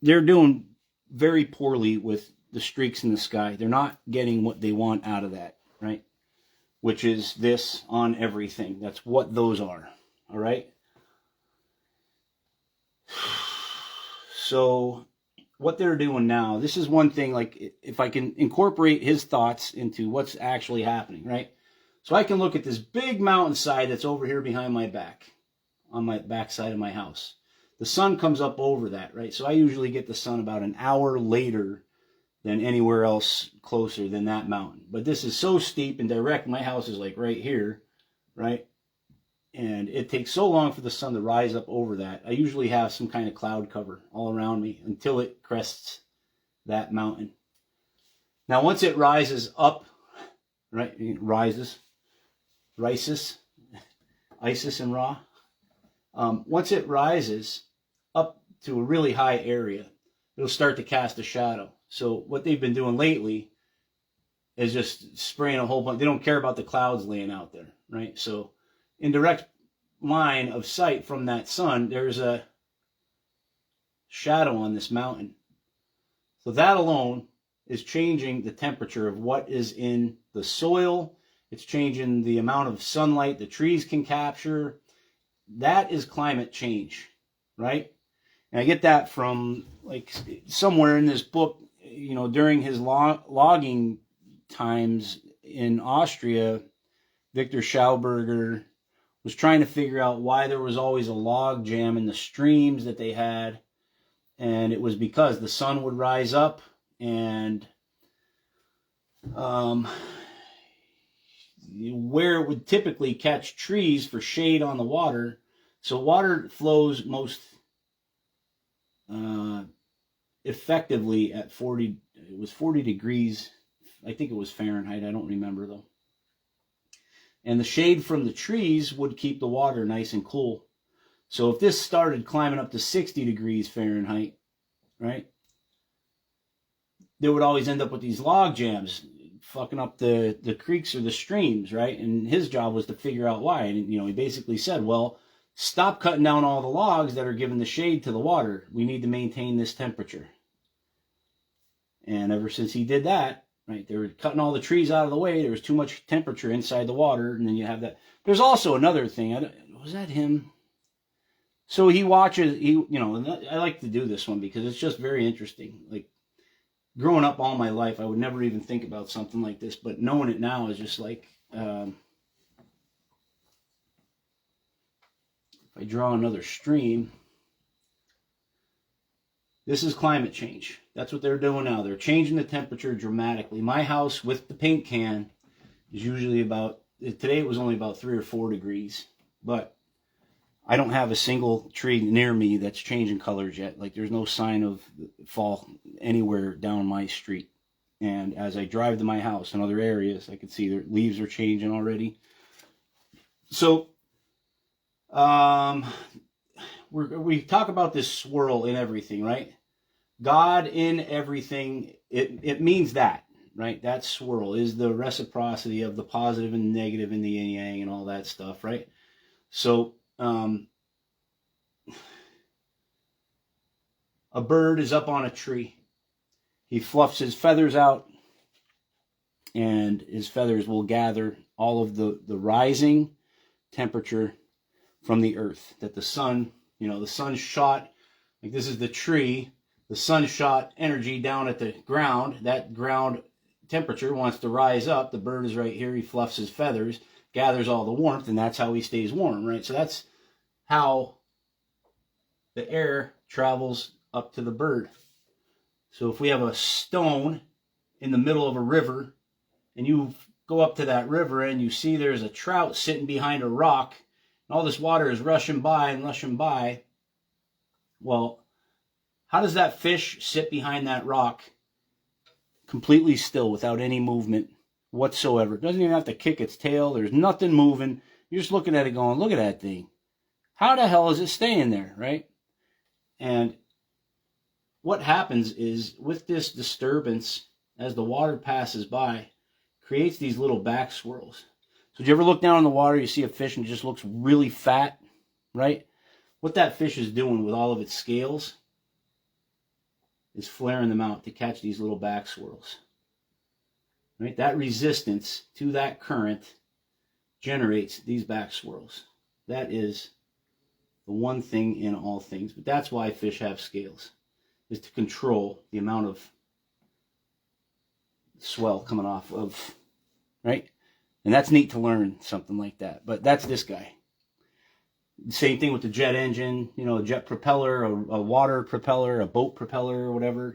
they're doing very poorly with the streaks in the sky. They're not getting what they want out of that, right? Which is this on everything. That's what those are, all right? So what they're doing now, this is one thing, like if I can incorporate his thoughts into what's actually happening, right? So I can look at this big mountainside that's over here behind my back, on my back side of my house. The sun comes up over that, right? So I usually get the sun about an hour later than anywhere else closer than that mountain. But this is so steep and direct. My house is like right here, right? And it takes so long for the sun to rise up over that. I usually have some kind of cloud cover all around me until it crests that mountain. Now, once it rises up, right, it rises, Isis and Ra. Once it rises up to a really high area, it'll start to cast a shadow. So what they've been doing lately is just spraying a whole bunch. They don't care about the clouds laying out there, right? So in direct line of sight from that sun, there's a shadow on this mountain. So that alone is changing the temperature of what is in the soil. It's changing the amount of sunlight the trees can capture. That is climate change, right? And I get that from like somewhere in this book, during his logging times in Austria, Viktor Schauberger was trying to figure out why there was always a log jam in the streams that they had. And it was because the sun would rise up and where it would typically catch trees for shade on the water. So water flows most effectively at 40, it was 40 degrees. I think it was Fahrenheit. I don't remember though. And the shade from the trees would keep the water nice and cool. So if this started climbing up to 60 degrees Fahrenheit, right, they would always end up with these log jams fucking up the creeks or the streams, right? And his job was to figure out why. And, he basically said, well, stop cutting down all the logs that are giving the shade to the water. We need to maintain this temperature. And ever since he did that, right, they were cutting all the trees out of the way. There was too much temperature inside the water. And then you have that. There's also another thing. Was that him? So he watches, I like to do this one because it's just very interesting. Like, growing up all my life, I would never even think about something like this. But knowing it now is just like, if I draw another stream, this is climate change. That's what they're doing now. They're changing the temperature dramatically. My house with the paint can is usually today it was only about 3 or 4 degrees. But I don't have a single tree near me that's changing colors yet. Like, there's no sign of fall anywhere down my street. And as I drive to my house in other areas, I can see their leaves are changing already. So, we talk about this swirl in everything, right? God in everything, it means that, right? That swirl is the reciprocity of the positive and negative in the yin yang and all that stuff, right? So, a bird is up on a tree. He fluffs his feathers out, and his feathers will gather all of the rising temperature from the earth that the sun, the sun shot, like this is the tree, the sun shot energy down at the ground. That ground temperature wants to rise up. The bird is right here. He fluffs his feathers, gathers all the warmth, and that's how he stays warm, right? So that's how the air travels up to the bird. So if we have a stone in the middle of a river, and you go up to that river and you see there's a trout sitting behind a rock, and all this water is rushing by and rushing by, well, how does that fish sit behind that rock completely still without any movement whatsoever? It doesn't even have to kick its tail. There's nothing moving. You're just looking at it going, look at that thing. How the hell is it staying there, right? And what happens is with this disturbance, as the water passes by, creates these little back swirls. So do you ever look down in the water, you see a fish and it just looks really fat, right? What that fish is doing with all of its scales is flaring them out to catch these little back swirls. Right? That resistance to that current generates these back swirls. That is the one thing in all things. But that's why fish have scales, is to control the amount of swell coming off of, right? And that's neat to learn something like that. But that's this guy. Same thing with the jet engine, a jet propeller, a water propeller, a boat propeller, or whatever,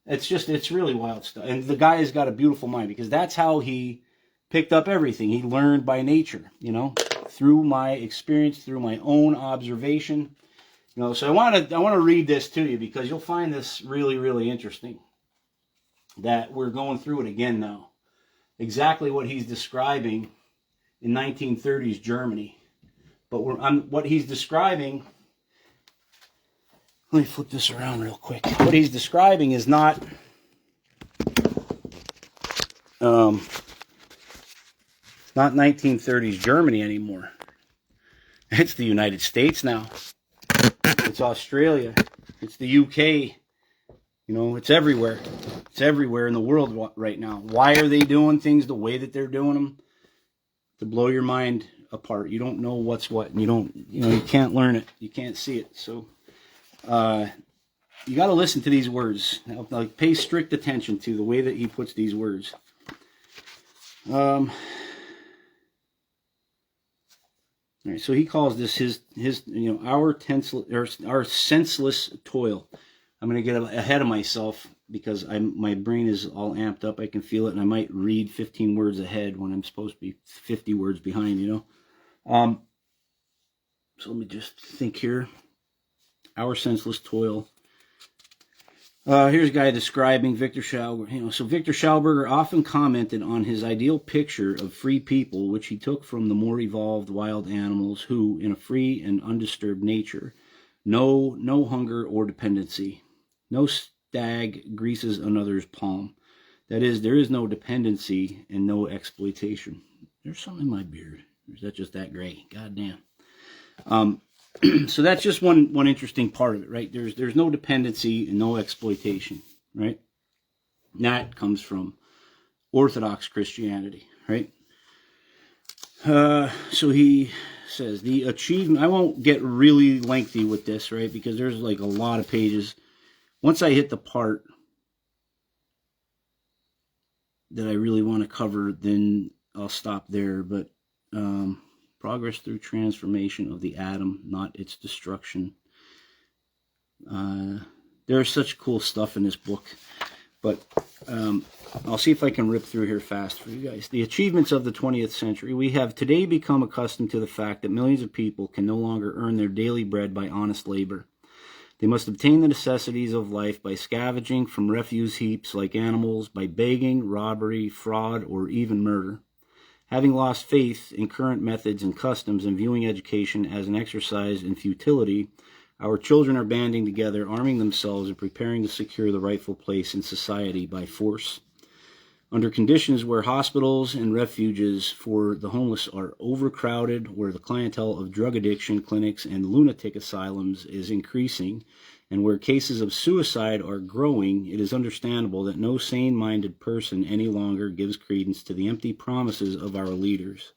It's really wild stuff. And the guy has got a beautiful mind because that's how he picked up everything. He learned by nature, through my experience, through my own observation. So I want to read this to you because you'll find this really, really interesting. That we're going through it again now. Exactly what he's describing in 1930s Germany. But what he's describing, let me flip this around real quick. What he's describing is not not 1930s Germany anymore. It's the United States now. It's Australia. It's the UK. It's everywhere. It's everywhere in the world right now. Why are they doing things the way that they're doing them? To blow your mind apart. You don't know what's what, and you can't learn it. You can't see it. So You got to listen to these words. Like, pay strict attention to the way that he puts these words. All right, so he calls this his our senseless toil. I'm going to get ahead of myself because my brain is all amped up. I can feel it, and I might read 15 words ahead when I'm supposed to be 50 words behind, So let me just think here. Our senseless toil. Here's a guy describing Viktor Schauberger. So Viktor Schauberger often commented on his ideal picture of free people, which he took from the more evolved wild animals who, in a free and undisturbed nature, know no hunger or dependency. No stag greases another's palm. That is, there is no dependency and no exploitation. There's something in my beard. Or is that just that gray? God damn. So that's just one interesting part of it, right? There's no dependency and no exploitation, right? And that comes from Orthodox Christianity, right? So he says the achievement. I won't get really lengthy with this, right? Because there's like a lot of pages. Once I hit the part that I really want to cover, then I'll stop there. But progress through transformation of the atom, not its destruction. There's such cool stuff in this book, but I'll see if I can rip through here fast for you guys. The achievements of the 20th century. We have today become accustomed to the fact that millions of people can no longer earn their daily bread by honest labor. They must obtain the necessities of life by scavenging from refuse heaps like animals, by begging, robbery, fraud, or even murder. Having lost faith in current methods and customs and viewing education as an exercise in futility, our children are banding together, arming themselves, and preparing to secure the rightful place in society by force. Under conditions where hospitals and refuges for the homeless are overcrowded, where the clientele of drug addiction clinics and lunatic asylums is increasing, and where cases of suicide are growing, it is understandable that no sane-minded person any longer gives credence to the empty promises of our leaders.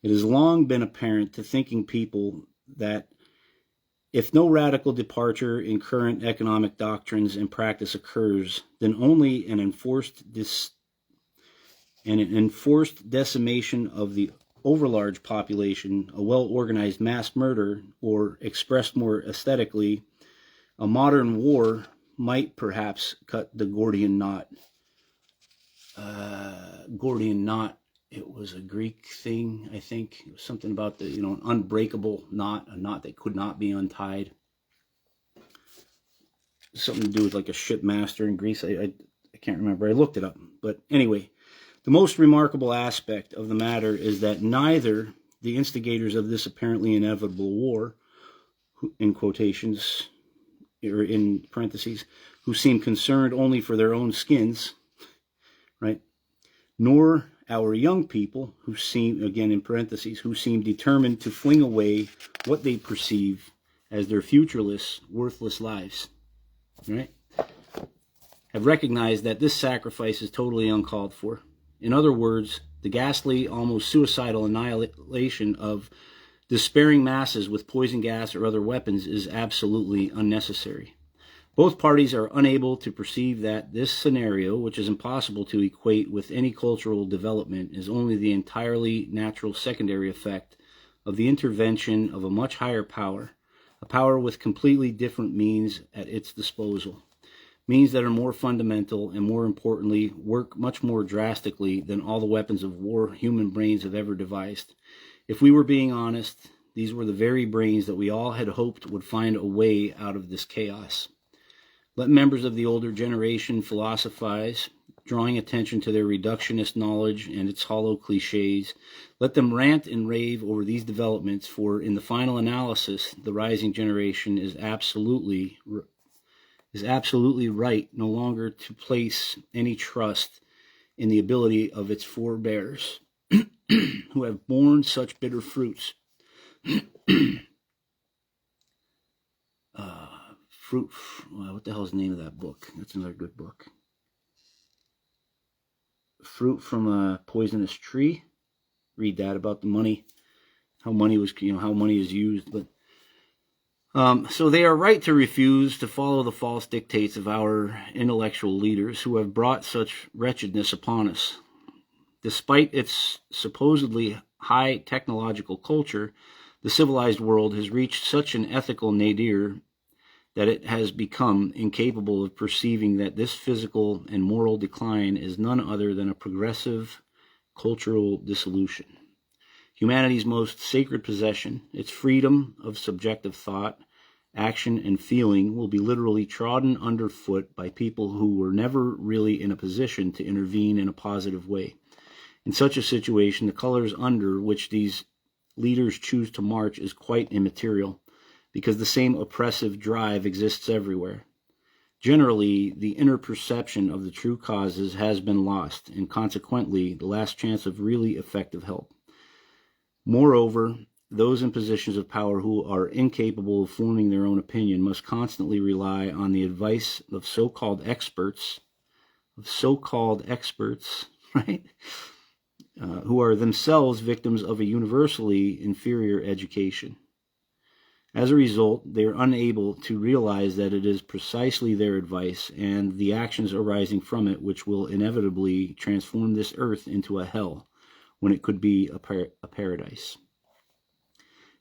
It has long been apparent to thinking people that if no radical departure in current economic doctrines and practice occurs, then only an enforced decimation of the overlarge population, a well-organized mass murder, or expressed more aesthetically, a modern war might perhaps cut the Gordian knot. Gordian knot, it was a Greek thing, I think. It was something about the, an unbreakable knot, a knot that could not be untied. Something to do with like a shipmaster in Greece. I can't remember. I looked it up. But anyway, the most remarkable aspect of the matter is that neither the instigators of this apparently inevitable war, in quotations, or in parentheses, who seem concerned only for their own skins, right? Nor our young people, who seem, again in parentheses, who seem determined to fling away what they perceive as their futureless, worthless lives, right? Have recognized that this sacrifice is totally uncalled for. In other words, the ghastly, almost suicidal annihilation of despairing masses with poison gas or other weapons is absolutely unnecessary. Both parties are unable to perceive that this scenario, which is impossible to equate with any cultural development, is only the entirely natural secondary effect of the intervention of a much higher power, a power with completely different means at its disposal, means that are more fundamental and, more importantly, work much more drastically than all the weapons of war human brains have ever devised. If we were being honest, these were the very brains that we all had hoped would find a way out of this chaos. Let members of the older generation philosophize, drawing attention to their reductionist knowledge and its hollow cliches. Let them rant and rave over these developments, for in the final analysis, the rising generation is absolutely right no longer to place any trust in the ability of its forebears, who have borne such bitter fruits. What the hell is the name of that book? That's another good book. Fruit from a Poisonous Tree. Read that about the money, how money is used. But So they are right to refuse to follow the false dictates of our intellectual leaders who have brought such wretchedness upon us. Despite its supposedly high technological culture, the civilized world has reached such an ethical nadir that it has become incapable of perceiving that this physical and moral decline is none other than a progressive cultural dissolution. Humanity's most sacred possession, its freedom of subjective thought, action, and feeling, will be literally trodden underfoot by people who were never really in a position to intervene in a positive way. In such a situation, the colors under which these leaders choose to march is quite immaterial, because the same oppressive drive exists everywhere. Generally, the inner perception of the true causes has been lost, and consequently, the last chance of really effective help. Moreover, those in positions of power who are incapable of forming their own opinion must constantly rely on the advice of so-called experts, right? Who are themselves victims of a universally inferior education. As a result, they are unable to realize that it is precisely their advice and the actions arising from it which will inevitably transform this earth into a hell, when it could be a paradise.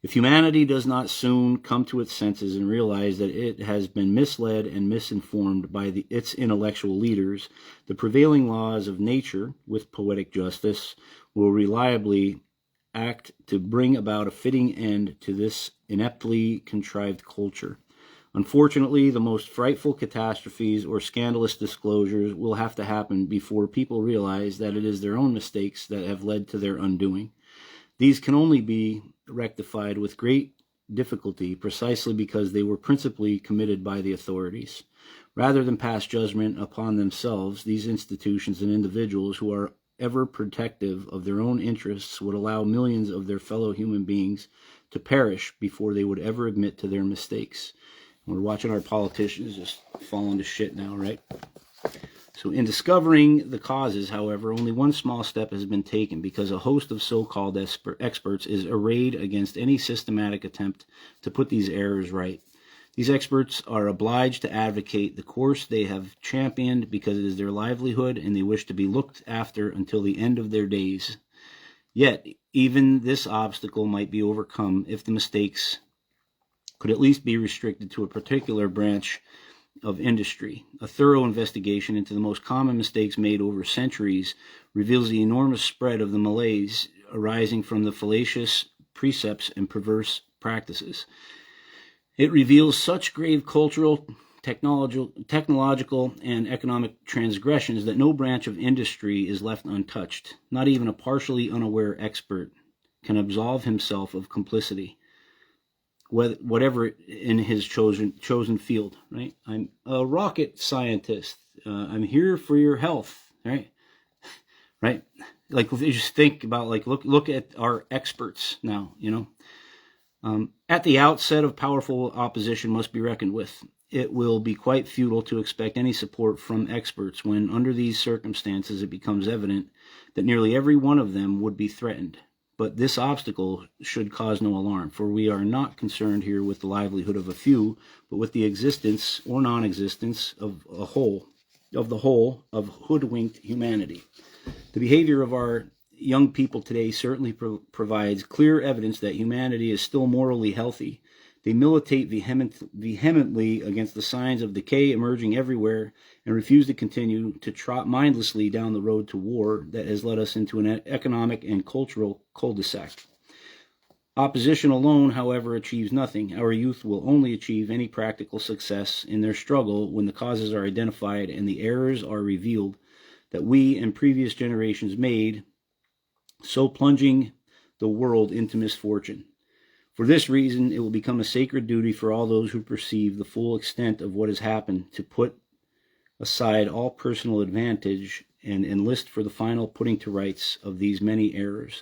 If humanity does not soon come to its senses and realize that it has been misled and misinformed by its intellectual leaders, the prevailing laws of nature, with poetic justice, will reliably act to bring about a fitting end to this ineptly contrived culture. Unfortunately, the most frightful catastrophes or scandalous disclosures will have to happen before people realize that it is their own mistakes that have led to their undoing. These can only be rectified with great difficulty precisely because they were principally committed by the authorities. Rather than pass judgment upon themselves, these institutions and individuals who are ever protective of their own interests would allow millions of their fellow human beings to perish before they would ever admit to their mistakes. We're watching our politicians just fall into shit now, right? So in discovering the causes, however, only one small step has been taken because a host of so-called experts is arrayed against any systematic attempt to put these errors right. These experts are obliged to advocate the course they have championed because it is their livelihood and they wish to be looked after until the end of their days. Yet, even this obstacle might be overcome if the mistakes could at least be restricted to a particular branch of industry. A thorough investigation into the most common mistakes made over centuries reveals the enormous spread of the malaise arising from the fallacious precepts and perverse practices. It reveals such grave cultural, technological, and economic transgressions that no branch of industry is left untouched. Not even a partially unaware expert can absolve himself of complicity, whatever in his chosen field, right? I'm a rocket scientist. I'm here for your health, right? Right? Like, if you just think about, like, look at our experts now, you know. At the outset of powerful opposition must be reckoned with. It will be quite futile to expect any support from experts when, under these circumstances, it becomes evident that nearly every one of them would be threatened. But this obstacle should cause no alarm, for we are not concerned here with the livelihood of a few, but with the existence or non-existence of the whole of hoodwinked humanity. The behavior of our young people today certainly provides clear evidence that humanity is still morally healthy. They militate vehemently against the signs of decay emerging everywhere and refuse to continue to trot mindlessly down the road to war that has led us into an economic and cultural cul-de-sac. Opposition alone, however, achieves nothing. Our youth will only achieve any practical success in their struggle when the causes are identified and the errors are revealed that we and previous generations made, so plunging the world into misfortune. For this reason, it will become a sacred duty for all those who perceive the full extent of what has happened to put aside all personal advantage and enlist for the final putting to rights of these many errors.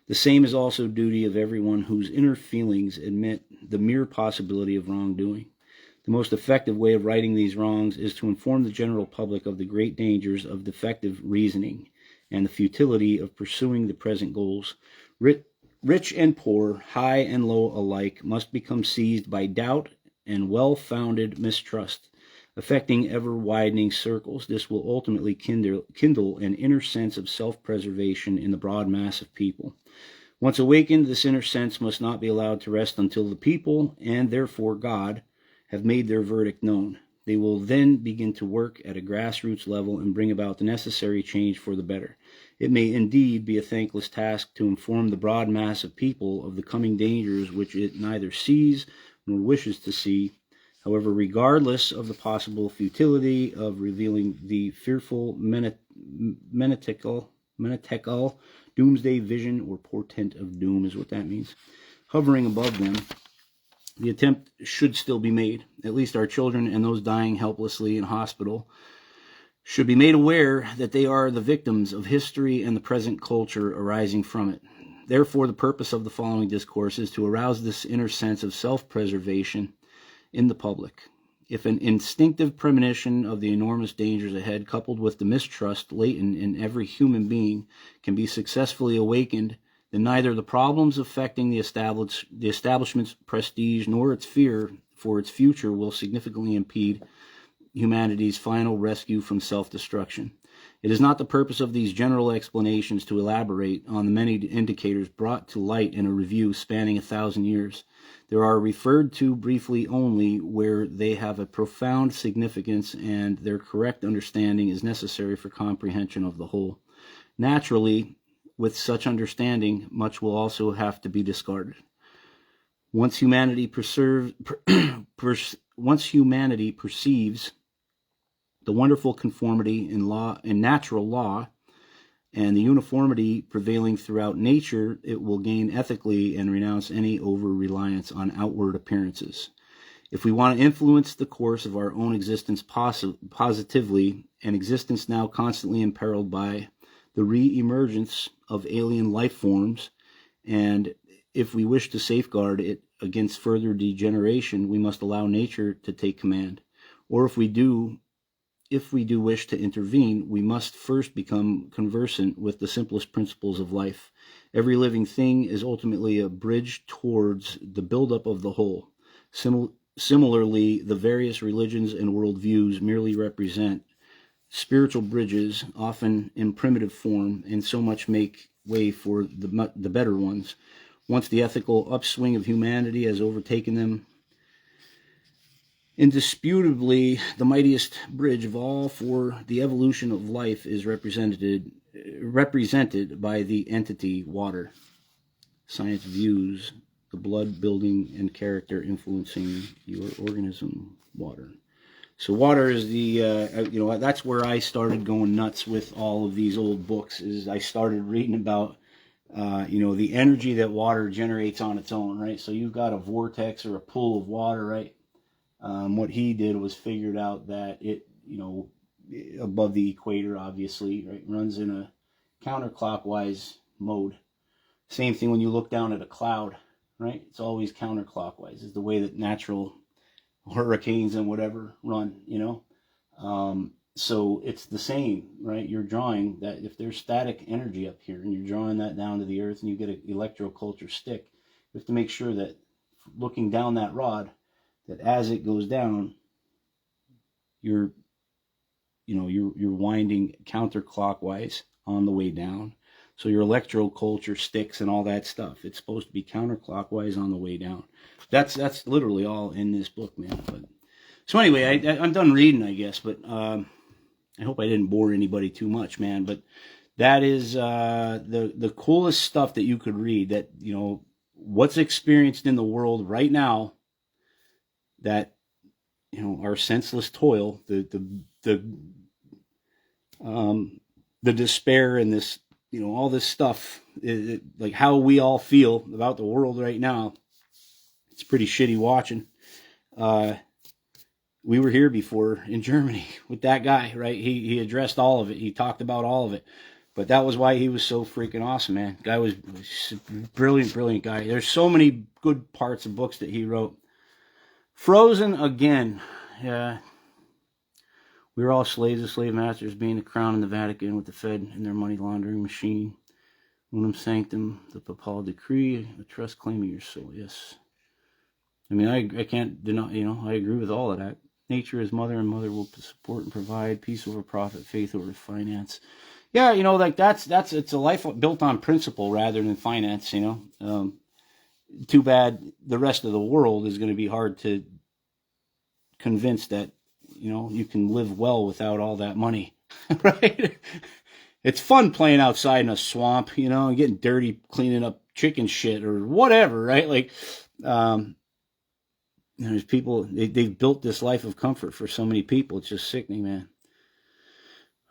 The same is also duty of everyone whose inner feelings admit the mere possibility of wrongdoing. The most effective way of righting these wrongs is to inform the general public of the great dangers of defective reasoning and the futility of pursuing the present goals. Rich and poor, high and low alike, must become seized by doubt and well-founded mistrust, affecting ever-widening circles. This will ultimately kindle an inner sense of self-preservation in the broad mass of people. Once awakened, this inner sense must not be allowed to rest until the people, and therefore God, have made their verdict known. They will then begin to work at a grassroots level and bring about the necessary change for the better. It may indeed be a thankless task to inform the broad mass of people of the coming dangers which it neither sees nor wishes to see. However, regardless of the possible futility of revealing the fearful menetical doomsday vision or portent of doom is what that means, hovering above them, the attempt should still be made. At least our children and those dying helplessly in hospital should be made aware that they are the victims of history and the present culture arising from it. Therefore, the purpose of the following discourse is to arouse this inner sense of self-preservation in the public. If an instinctive premonition of the enormous dangers ahead, coupled with the mistrust latent in every human being, can be successfully awakened, then neither the problems affecting the establishment's prestige nor its fear for its future will significantly impede humanity's final rescue from self-destruction. It is not the purpose of these general explanations to elaborate on the many indicators brought to light in a review spanning 1,000 years. They are referred to briefly only where they have a profound significance and their correct understanding is necessary for comprehension of the whole. Naturally, with such understanding, much will also have to be discarded. Once humanity perceives the wonderful conformity in natural law and the uniformity prevailing throughout nature, it will gain ethically and renounce any over-reliance on outward appearances. If we want to influence the course of our own existence positively, an existence now constantly imperiled by the re-emergence of alien life forms, and if we wish to safeguard it against further degeneration, we must allow nature to take command. Or if we do wish to intervene, we must first become conversant with the simplest principles of life. Every living thing is ultimately a bridge towards the buildup of the whole. Similarly, the various religions and worldviews merely represent spiritual bridges, often in primitive form, and so much make way for the better ones. Once the ethical upswing of humanity has overtaken them, indisputably, the mightiest bridge of all for the evolution of life is represented by the entity water. Science views the blood building and character influencing your organism, water. So water is the, that's where I started going nuts with all of these old books, is I started reading about, the energy that water generates on its own, right? So you've got a vortex or a pool of water, right? What he did was figured out that it, above the equator, obviously, right, runs in a counterclockwise mode. Same thing when you look down at a cloud, right? It's always counterclockwise. It's the way that natural hurricanes and whatever run, So it's the same, right? You're drawing that, if there's static energy up here and you're drawing that down to the earth and you get an electroculture stick, you have to make sure that looking down that rod, that as it goes down, you're winding counterclockwise on the way down. So your electroculture sticks and all that stuff, it's supposed to be counterclockwise on the way down. That's literally all in this book, man. But so anyway, I'm done reading, I guess. But I hope I didn't bore anybody too much, man. But that is the coolest stuff that you could read. That what's experienced in the world right now. That our senseless toil, the despair and this, all this stuff, like how we all feel about the world right now. It's pretty shitty watching. We were here before in Germany with that guy, right? He addressed all of it. He talked about all of it. But that was why he was so freaking awesome, man. Guy was a brilliant guy. There's so many good parts of books that he wrote. Frozen again. Yeah. We were all slaves of slave masters, being the crown in the Vatican with the Fed and their money laundering machine. Unum sanctum, the papal decree, the trust claiming your soul. Yes. I mean, I can't deny, I agree with all of that. Nature is mother, and mother will support and provide. Peace over profit, faith over finance. Yeah, like it's a life built on principle rather than finance, Too bad the rest of the world is going to be hard to convince that, you can live well without all that money, right? It's fun playing outside in a swamp, and getting dirty, cleaning up chicken shit or whatever, right? Like, there's people, they've built this life of comfort for so many people. It's just sickening, man.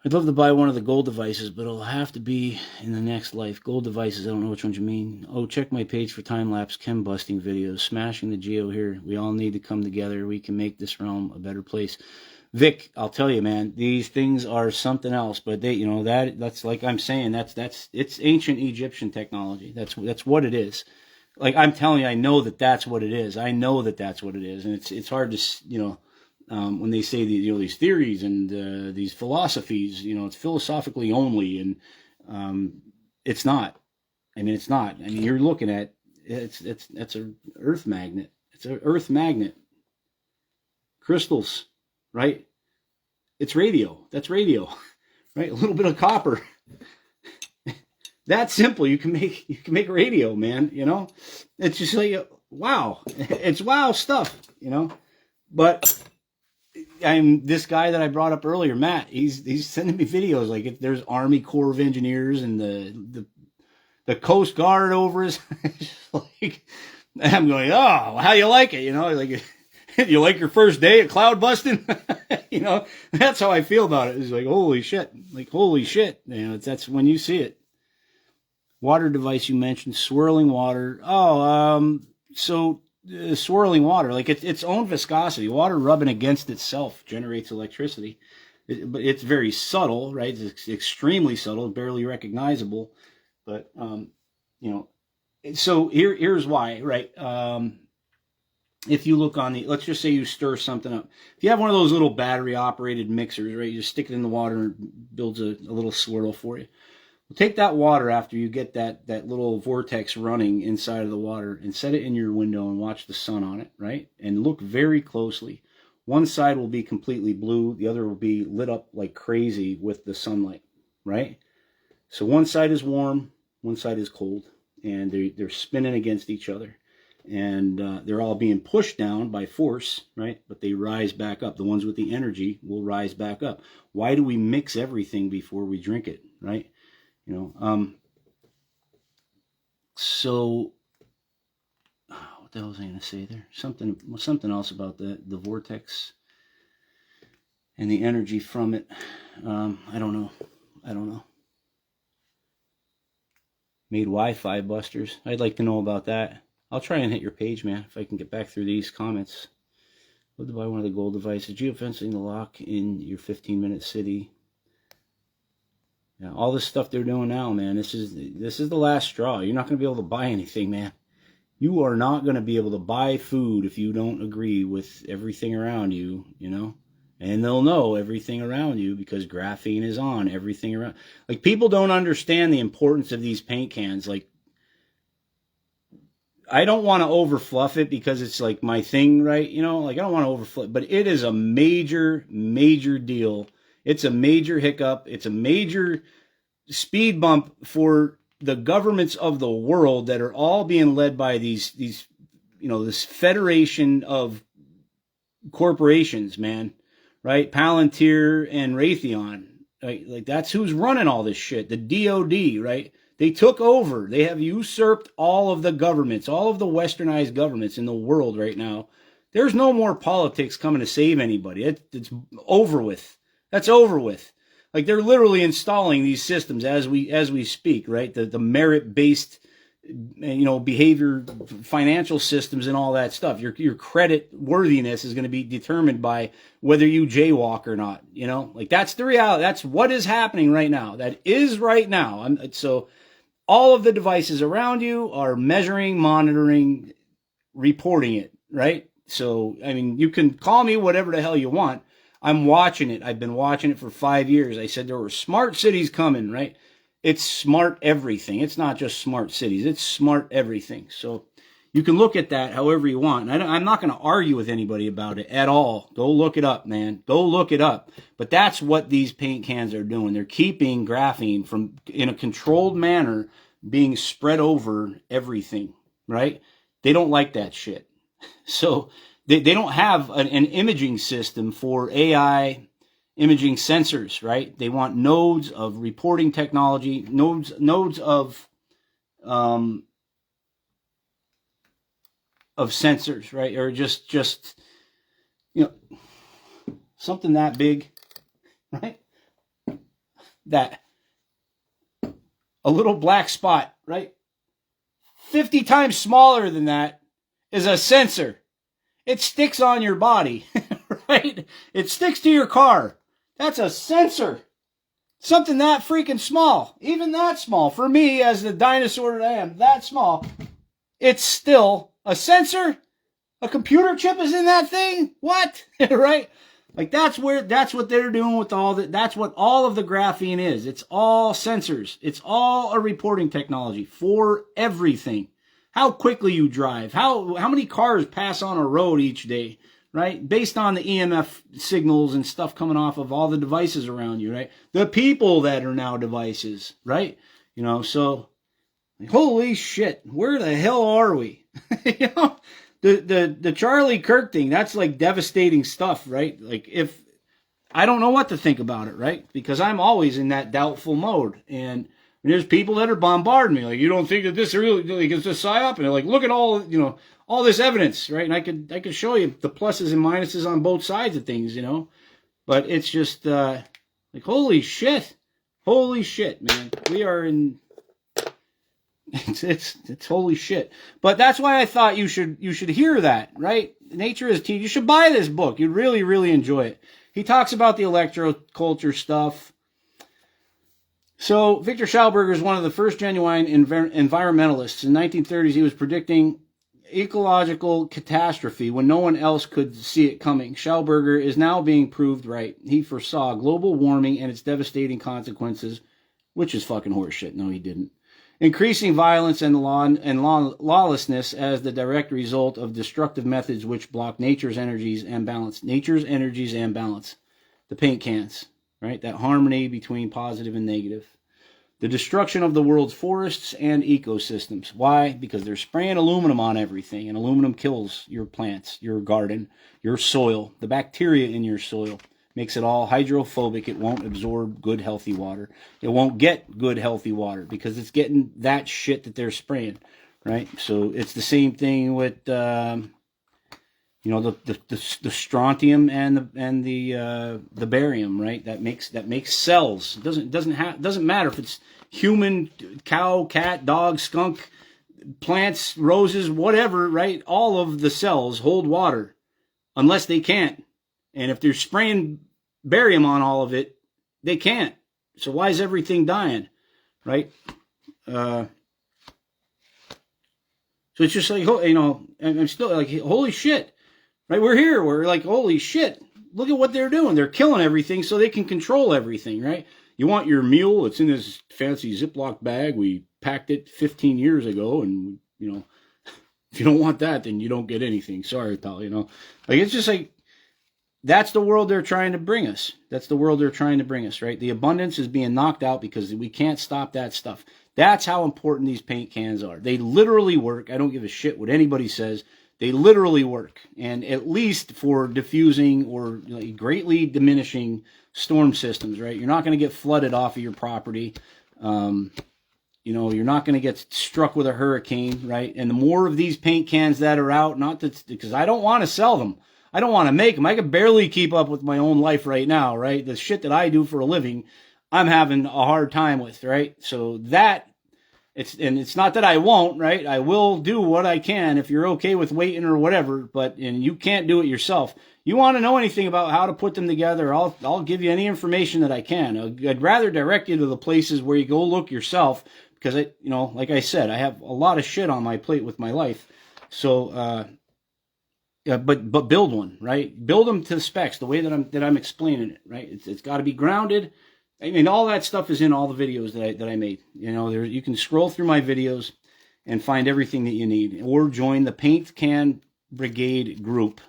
I'd love to buy one of the gold devices, but it'll have to be in the next life. Gold devices, I don't know which ones you mean. Oh, check my page for time-lapse chem busting videos. Smashing the geo here. We all need to come together. We can make this realm a better place. Vic, I'll tell you, man, these things are something else, but they, that's like I'm saying, it's ancient Egyptian technology. That's what it is. Like I'm telling you, I know that's what it is. I know that's what it is, and it's hard to, when they say these theories and these philosophies, it's philosophically only, and it's not. I mean, it's not. I mean, you're looking at it's an earth magnet. It's an earth magnet. Crystals, right? It's radio. That's radio, right? A little bit of copper. That's simple. You can make radio, man. It's just like wow. It's wow stuff, But I'm this guy that I brought up earlier, Matt. He's sending me videos like if there's Army Corps of Engineers and the Coast Guard over us. Like I'm going, oh, how you like it? Like you like your first day at Cloudbusting? That's how I feel about it. It's like holy shit, that's when you see it. Water device you mentioned, swirling water. Oh, swirling water, like its own viscosity. Water rubbing against itself generates electricity. But it's very subtle, right? It's extremely subtle, barely recognizable. But, so here's why, right? If you look on let's just say you stir something up. If you have one of those little battery operated mixers, right? You just stick it in the water and it builds a little swirl for you. Take that water after you get that little vortex running inside of the water and set it in your window and watch the sun on it, right? And look very closely. One side will be completely blue. The other will be lit up like crazy with the sunlight, right? So one side is warm, one side is cold, and they're spinning against each other. And they're all being pushed down by force, right? But they rise back up. The ones with the energy will rise back up. Why do we mix everything before we drink it, right? So what the hell was I going to say there? Something else about the vortex and the energy from it. I don't know. Made Wi-Fi busters. I'd like to know about that. I'll try and hit your page, man, if I can get back through these comments. Love to buy one of the gold devices. Geofencing the lock in your 15-minute city. Yeah, all this stuff they're doing now, man, this is the last straw. You're not going to be able to buy anything, man. You are not going to be able to buy food if you don't agree with everything around you, And they'll know everything around you because graphene is on everything around. Like, people don't understand the importance of these paint cans. Like, I don't want to overfluff it because it's like my thing, right? Like I don't want to overfluff, but it is a major, major deal. It's a major hiccup. It's a major speed bump for the governments of the world that are all being led by these, this federation of corporations, man, right? Palantir and Raytheon, right? Like that's who's running all this shit. The DOD, right? They took over. They have usurped all of the governments, all of the westernized governments in the world right now. There's no more politics coming to save anybody. It's over with. That's over with. Like they're literally installing these systems as we speak, right? The merit-based, behavior, financial systems and all that stuff. Your credit worthiness is going to be determined by whether you jaywalk or not. Like that's the reality. That's what is happening right now. That is right now. So all of the devices around you are measuring, monitoring, reporting it, right? So, I mean, you can call me whatever the hell you want. I'm watching it. I've been watching it for 5 years. I said there were smart cities coming, right? it's smart everything. It's not just smart cities. It's smart everything. So you can look at that however you want. And I'm not going to argue with anybody about it at all. Go look it up, man. Go look it up. But that's what these paint cans are doing. They're keeping graphene from, in a controlled manner, being spread over everything, right? They don't like that shit. So they don't have an imaging system for AI imaging sensors, right? They want nodes of reporting technology, nodes of sensors, right? Or just something that big, right? That a little black spot, right? 50 times smaller than that is a sensor. It sticks on your body, right? It sticks to your car. That's a sensor. Something that freaking small. Even that small. For me, as the dinosaur that I am, that small. It's still a sensor. A computer chip is in that thing? What? Right? Like that's what they're doing with all that. That's what all of the graphene is. It's all sensors. It's all a reporting technology for everything. How quickly you drive. How many cars pass on a road each day, right? Based on the EMF signals and stuff coming off of all the devices around you, right? The people that are now devices, right? So holy shit, where the hell are we? The Charlie Kirk thing, that's like devastating stuff, right? Like if I don't know what to think about it, right? Because I'm always in that doubtful mode. And there's people that are bombarding me, like, you don't think that this really like, is a psyop? And they're like, look at all, all this evidence, right? And I could show you the pluses and minuses on both sides of things, But it's just like, holy shit, man. We are in. It's holy shit. But that's why I thought you should hear that, right? Nature is Tea. You should buy this book. You'd really, really enjoy it. He talks about the electroculture stuff. So Viktor Schauberger is one of the first genuine environmentalists. In the 1930s, he was predicting ecological catastrophe when no one else could see it coming. Schauberger is now being proved right. He foresaw global warming and its devastating consequences, which is fucking horseshit. No, he didn't. Increasing violence and lawlessness as the direct result of destructive methods which block nature's energies and balance. Nature's energies and balance. The paint cans, right? That harmony between positive and negative. The destruction of the world's forests and ecosystems. Why? Because they're spraying aluminum on everything, and aluminum kills your plants, your garden, your soil, the bacteria in your soil. Makes it all hydrophobic. It won't absorb good, healthy water. It won't get good, healthy water because it's getting that shit that they're spraying, right? So it's the same thing with, the strontium and the barium, right? That makes cells. It doesn't matter if it's human, cow, cat, dog, skunk, plants, roses, whatever, right? All of the cells hold water unless they can't. And if they're spraying barium on all of it, they can't. So why is everything dying, right? So it's just like, I'm still like, holy shit, right? We're here. We're like, holy shit. Look at what they're doing. They're killing everything so they can control everything, right? You want your mule? It's in this fancy Ziploc bag. We packed it 15 years ago. And, if you don't want that, then you don't get anything. Sorry, pal, Like, it's just like, that's the world they're trying to bring us. That's the world they're trying to bring us, right? The abundance is being knocked out because we can't stop that stuff. That's how important these paint cans are. They literally work. I don't give a shit what anybody says. They literally work. And at least for diffusing or greatly diminishing storm systems, right? You're not going to get flooded off of your property. You're not going to get struck with a hurricane, right? And the more of these paint cans that are out, because I don't want to sell them. I don't want to make them. I can barely keep up with my own life right now, right? The shit that I do for a living, I'm having a hard time with, right? So it's not that I won't, right? I will do what I can if you're okay with waiting or whatever, and you can't do it yourself. You want to know anything about how to put them together, I'll give you any information that I can. I'd rather direct you to the places where you go look yourself because like I said, I have a lot of shit on my plate with my life. So, yeah, but build one, right? Build them to the specs, the way that I'm explaining it, right? It's got to be grounded. I mean, all that stuff is in all the videos that I made. You know, you can scroll through my videos and find everything that you need, or join the Paint Can Brigade group.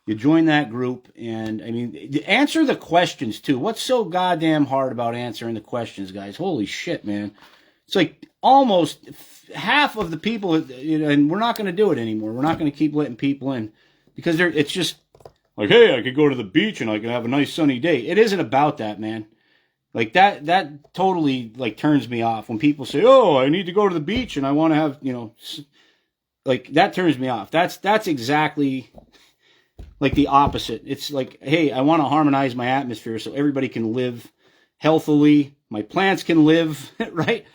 You join that group, and I mean, answer the questions too. What's so goddamn hard about answering the questions, guys? Holy shit, man! It's like almost half of the people, and we're not going to do it anymore. We're not going to keep letting people in because it's just like, hey, I could go to the beach and I could have a nice sunny day. It isn't about that, man. Like that totally like turns me off when people say, "Oh, I need to go to the beach and I want to have," you know, like that turns me off. That's exactly like the opposite. It's like, hey, I want to harmonize my atmosphere so everybody can live healthily. My plants can live, right?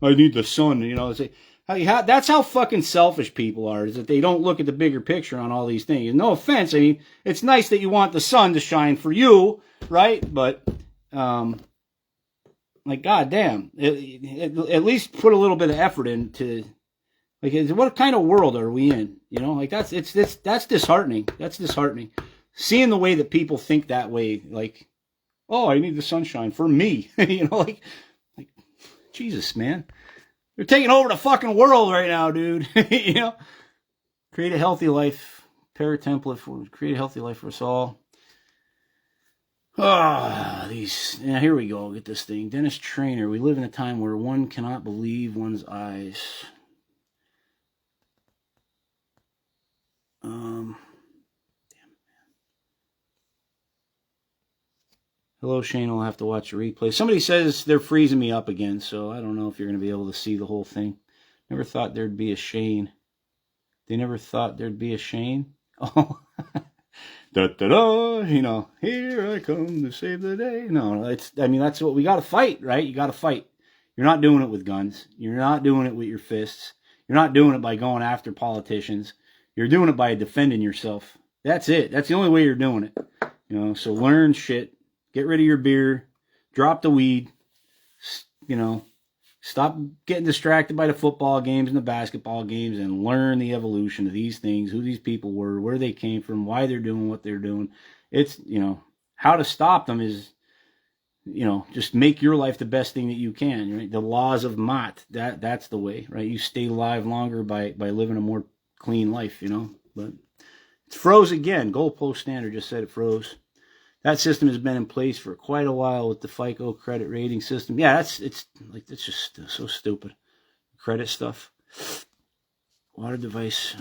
I need the sun, you know. It's like, that's how fucking selfish people are, is that they don't look at the bigger picture on all these things. No offense. I mean, it's nice that you want the sun to shine for you, right? But, like, goddamn, at least put a little bit of effort into, like, what kind of world are we in? You know, like, that's disheartening. That's disheartening. Seeing the way that people think that way, like, oh, I need the sunshine for me. You know, like, Jesus, man. They're taking over the fucking world right now, dude. You know? Create a healthy life. Para-template for create a healthy life for us all. Ah, now here we go. Get this thing. Dennis Trainer. We live in a time where one cannot believe one's eyes. Damn it, man. Hello, Shane. I'll have to watch a replay. Somebody says they're freezing me up again, so I don't know if you're going to be able to see the whole thing. Never thought there'd be a Shane. They never thought there'd be a Shane? Oh. Da-da-da, you know, here I come to save the day. No, I mean, that's what we got to fight, right? You got to fight. You're not doing it with guns. You're not doing it with your fists. You're not doing it by going after politicians. You're doing it by defending yourself. That's it. That's the only way you're doing it. You know, so learn shit. Get rid of your beer. Drop the weed. You know, stop getting distracted by the football games and the basketball games and learn the evolution of these things, who these people were, where they came from, why they're doing what they're doing. It's, you know, how to stop them is, you know, just make your life the best thing that you can, right? The laws of Mott, that's the way, right? You stay alive longer by living a more clean life, you know. But it's froze again. Goalpost Standard just said it froze. That system has been in place for quite a while with the FICO credit rating system. Yeah, it's just so stupid. Credit stuff. Water device.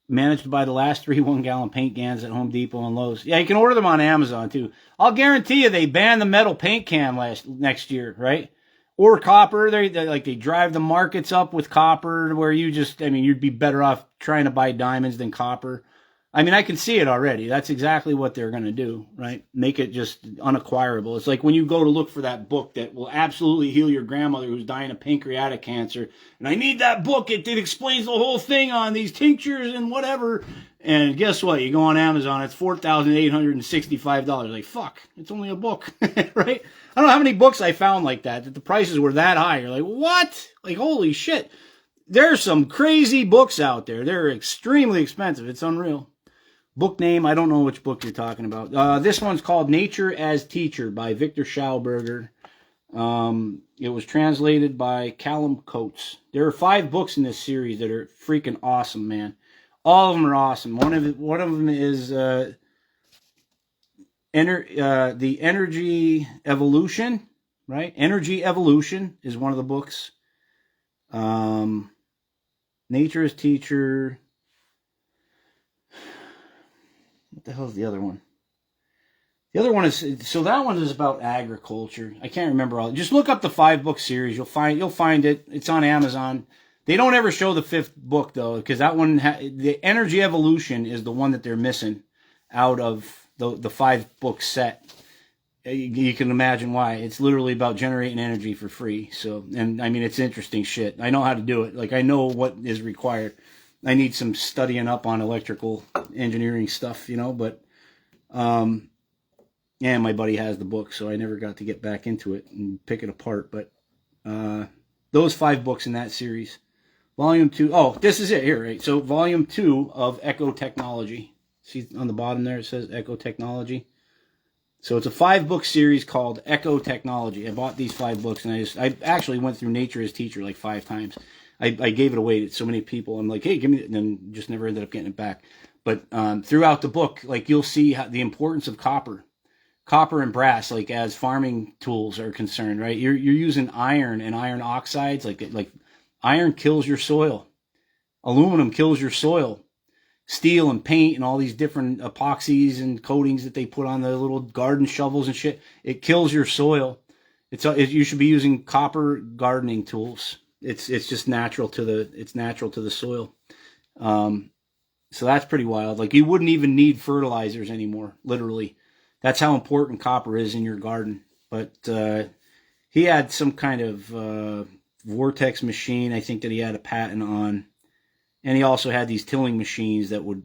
Managed by the last 3 1-gallon paint cans at Home Depot and Lowe's. Yeah, you can order them on Amazon too. I'll guarantee you they ban the metal paint can next year, right? Or copper. They drive the markets up with copper where you'd be better off trying to buy diamonds than copper. I mean, I can see it already. That's exactly what they're going to do, right? Make it just unacquirable. It's like when you go to look for that book that will absolutely heal your grandmother who's dying of pancreatic cancer. And I need that book. It explains the whole thing on these tinctures and whatever. And guess what? You go on Amazon, it's $4,865. Like, fuck, it's only a book, right? I don't know how many books I found like that the prices were that high. You're like, what? Like, holy shit. There's some crazy books out there. They're extremely expensive. It's unreal. Book name, I don't know which book you're talking about. This one's called Nature as Teacher by Viktor Schauberger. It was translated by Callum Coates. There are 5 books in this series that are freaking awesome, man. All of them are awesome. One of them is the Energy Evolution, right? Energy Evolution is one of the books. Nature as Teacher. What the hell is the other one? The other one that one is about agriculture. I can't remember all. Just look up the 5-book series. You'll find it. It's on Amazon. They don't ever show the 5th book though, because that one, the Energy Evolution, is the one that they're missing out of the 5-book set. You can imagine why. It's literally about generating energy for free. So, and I mean, it's interesting shit. I know how to do it. Like, I know what is required. I need some studying up on electrical engineering stuff, you know, but, and my buddy has the book, so I never got to get back into it and pick it apart. But, those 5 books in that series. Volume 2. Oh, this is it here, right? So, Volume 2 of Echo Technology. See on the bottom there, it says Echo Technology. So it's a 5-book series called Echo Technology. I bought these 5 books, and I actually went through Nature as Teacher like 5 times. I gave it away to so many people. I'm like, hey, give me it, and then just never ended up getting it back. But throughout the book, like, you'll see the importance of copper and brass, like, as farming tools are concerned, right? You're using iron and iron oxides, like iron kills your soil, aluminum kills your soil. Steel and paint and all these different epoxies and coatings that they put on the little garden shovels and shit, it kills your soil. You should be using copper gardening tools. It's just natural to the soil. So that's pretty wild. Like, you wouldn't even need fertilizers anymore, literally. That's how important copper is in your garden. But he had some kind of vortex machine, I think, that he had a patent on. And he also had these tilling machines that would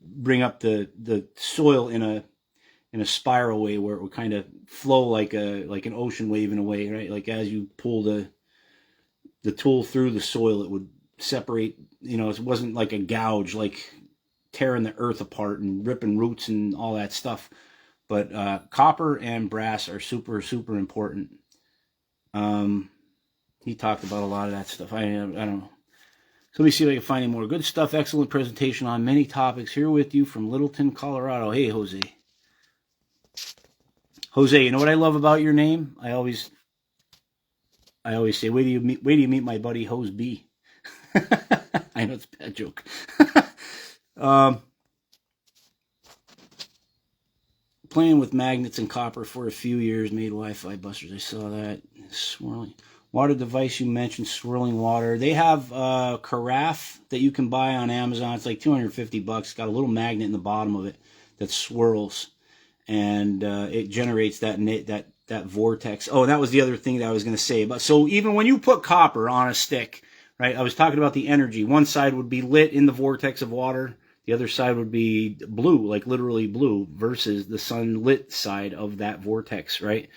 bring up the soil in a spiral way, where it would kind of flow like an ocean wave in a way, right? Like, as you pull the tool through the soil, it would separate. It wasn't like a gouge, like tearing the earth apart and ripping roots and all that stuff. But copper and brass are super, super important. He talked about a lot of that stuff. I don't know. So let me see if I can find any more good stuff. Excellent presentation on many topics. Here with you from Littleton, Colorado. Hey, Jose. Jose, you know what I love about your name? I always say, wait till you meet my buddy Hose B. I know it's a bad joke. Playing with magnets and copper for a few years made Wi-Fi busters. I saw that. Swirling. Water device you mentioned, swirling water. They have a carafe that you can buy on Amazon. It's like $250. It's got a little magnet in the bottom of it that swirls, and it generates that vortex. Oh, that was the other thing that I was going to say about. So even when you put copper on a stick, right? I was talking about the energy. One side would be lit in the vortex of water. The other side would be blue, like literally blue, versus the sunlit side of that vortex, right?